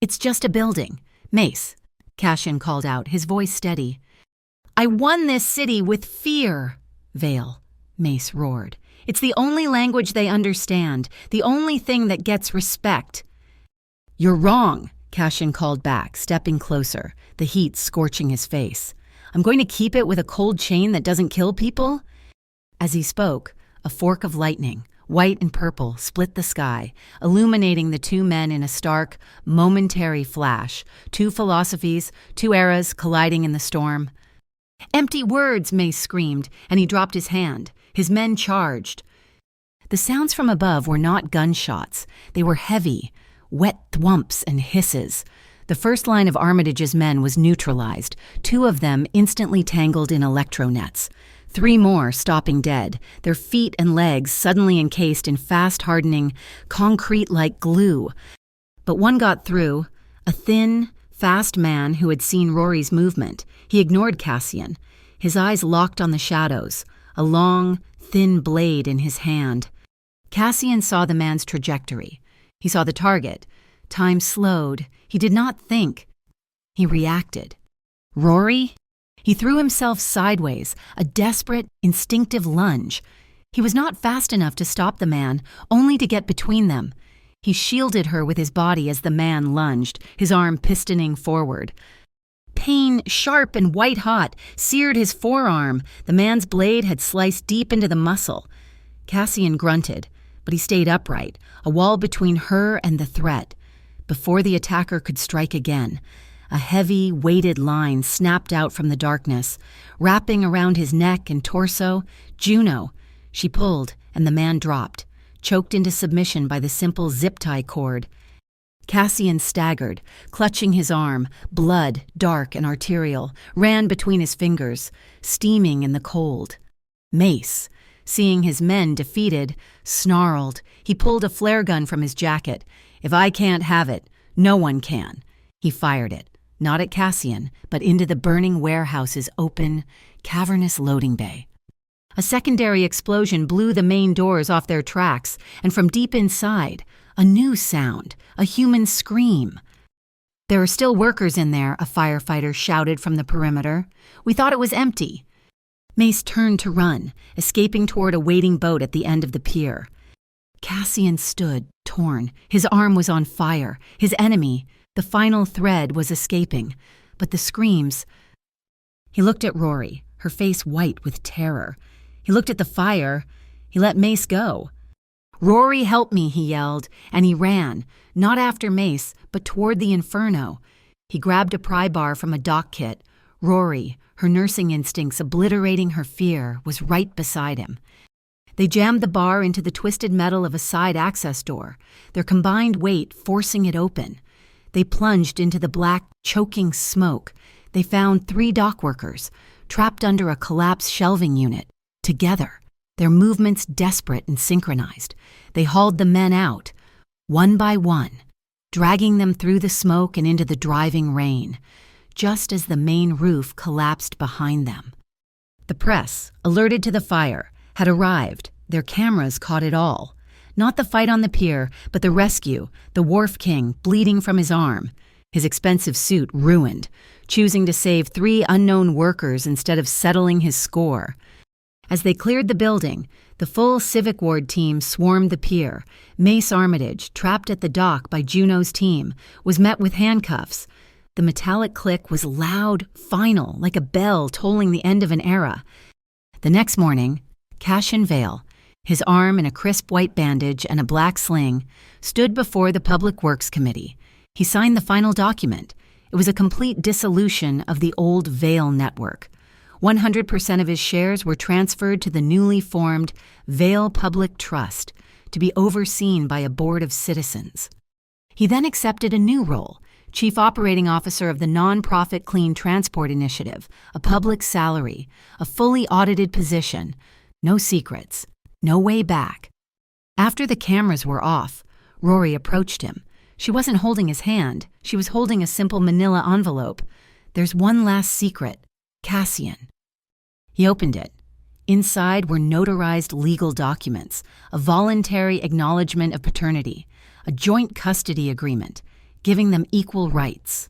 It's just a building. Mace, Cashin called out, his voice steady. I won this city with fear, Vale, Mace roared. It's the only language they understand, the only thing that gets respect. You're wrong, Cashin called back, stepping closer, the heat scorching his face. I'm going to keep it with a cold chain that doesn't kill people? As he spoke, a fork of lightning, white and purple, split the sky, illuminating the two men in a stark, momentary flash. Two philosophies, two eras colliding in the storm. Empty words, Mace screamed, and he dropped his hand. His men charged. The sounds from above were not gunshots. They were heavy, wet thwumps and hisses. The first line of Armitage's men was neutralized, two of them instantly tangled in electronets. Three more stopping dead, their feet and legs suddenly encased in fast-hardening, concrete-like glue. But one got through, a thin, fast man who had seen Rory's movement. He ignored Cassian, his eyes locked on the shadows, a long, thin blade in his hand. Cassian saw the man's trajectory. He saw the target. Time slowed. He did not think. He reacted. Rory? He threw himself sideways, a desperate, instinctive lunge. He was not fast enough to stop the man, only to get between them. He shielded her with his body as the man lunged, his arm pistoning forward. Pain, sharp and white-hot, seared his forearm. The man's blade had sliced deep into the muscle. Cassian grunted, but he stayed upright, a wall between her and the threat. Before the attacker could strike again, a heavy, weighted line snapped out from the darkness, wrapping around his neck and torso. Juno. She pulled, and the man dropped, choked into submission by the simple zip-tie cord. Cassian staggered, clutching his arm. Blood, dark and arterial, ran between his fingers, steaming in the cold. Mace, seeing his men defeated, snarled. He pulled a flare gun from his jacket. "If I can't have it, no one can." He fired it, not at Cassian, but into the burning warehouse's open, cavernous loading bay. A secondary explosion blew the main doors off their tracks, and from deep inside, a new sound, a human scream. "There are still workers in there," a firefighter shouted from the perimeter. "We thought it was empty." Mace turned to run, escaping toward a waiting boat at the end of the pier. Cassian stood, torn. His arm was on fire. His enemy, the final thread, was escaping. But the screams... He looked at Rory, her face white with terror. He looked at the fire. He let Mace go. "Rory, help me," he yelled, and he ran, not after Mace, but toward the inferno. He grabbed a pry bar from a dock kit. Rory, her nursing instincts obliterating her fear, was right beside him. They jammed the bar into the twisted metal of a side access door, their combined weight forcing it open. They plunged into the black, choking smoke. They found 3 dock workers, trapped under a collapsed shelving unit, together, their movements desperate and synchronized. They hauled the men out, one by one, dragging them through the smoke and into the driving rain, just as the main roof collapsed behind them. The press, alerted to the fire, had arrived. Their cameras caught it all. Not the fight on the pier, but the rescue, the wharf king bleeding from his arm, his expensive suit ruined, choosing to save 3 unknown workers instead of settling his score. As they cleared the building, the full Civic Ward team swarmed the pier. Mace Armitage, trapped at the dock by Juno's team, was met with handcuffs. The metallic click was loud, final, like a bell tolling the end of an era. The next morning, Cassian Vale, his arm in a crisp white bandage and a black sling, stood before the Public Works Committee. He signed the final document. It was a complete dissolution of the old Vale network. 100% of his shares were transferred to the newly formed Vale Public Trust to be overseen by a board of citizens. He then accepted a new role, Chief Operating Officer of the nonprofit Clean Transport Initiative, a public salary, a fully audited position, no secrets, no way back. After the cameras were off, Rory approached him. She wasn't holding his hand. She was holding a simple manila envelope. "There's one last secret. Cassian." He opened it. Inside were notarized legal documents, a voluntary acknowledgement of paternity, a joint custody agreement, giving them equal rights.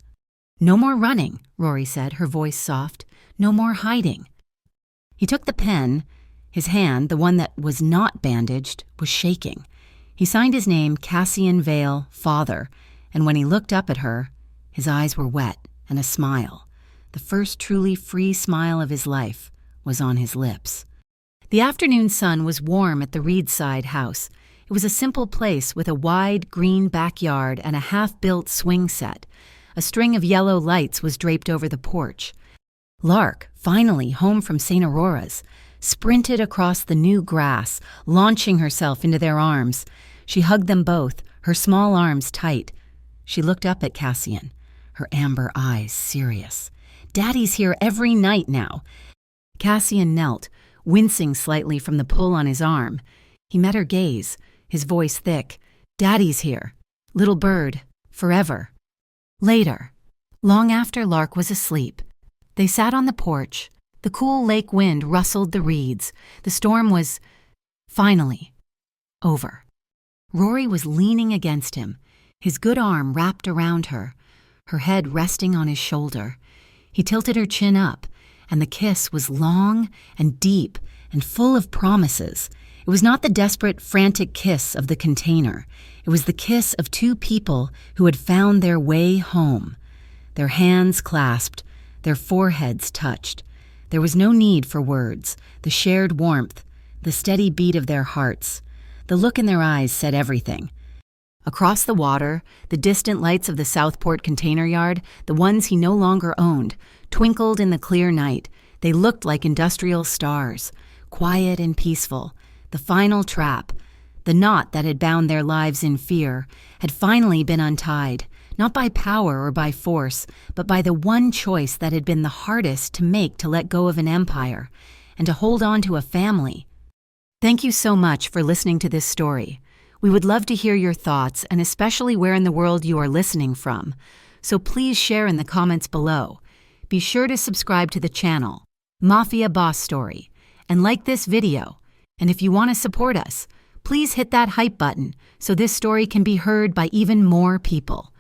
"No more running," Rory said, her voice soft. "No more hiding." He took the pen. His hand, the one that was not bandaged, was shaking. He signed his name, Cassian Vale, father, and when he looked up at her, his eyes were wet and a smile, the first truly free smile of his life, was on his lips. The afternoon sun was warm at the Reedside house. It was a simple place with a wide, green backyard and a half-built swing set. A string of yellow lights was draped over the porch. Lark, finally home from St. Aurora's, sprinted across the new grass, launching herself into their arms. She hugged them both, her small arms tight. She looked up at Cassian, her amber eyes serious. "Daddy's here every night now." Cassian knelt, wincing slightly from the pull on his arm. He met her gaze, his voice thick. "Daddy's here. Little bird. Forever." Later, long after Lark was asleep, they sat on the porch. The cool lake wind rustled the reeds. The storm was, finally, over. Rory was leaning against him, his good arm wrapped around her, her head resting on his shoulder. He tilted her chin up, and the kiss was long and deep and full of promises. It was not the desperate, frantic kiss of the container. It was the kiss of two people who had found their way home. Their hands clasped, their foreheads touched. There was no need for words. The shared warmth, the steady beat of their hearts, the look in their eyes said everything. Across the water, the distant lights of the Southport container yard, the ones he no longer owned, twinkled in the clear night. They looked like industrial stars, quiet and peaceful. The final trap, the knot that had bound their lives in fear, had finally been untied, not by power or by force, but by the one choice that had been the hardest to make, to let go of an empire and to hold on to a family. Thank you so much for listening to this story. We would love to hear your thoughts, and especially where in the world you are listening from. So please share in the comments below. Be sure to subscribe to the channel, Mafia Boss Story, and like this video. And if you want to support us, please hit that hype button so this story can be heard by even more people.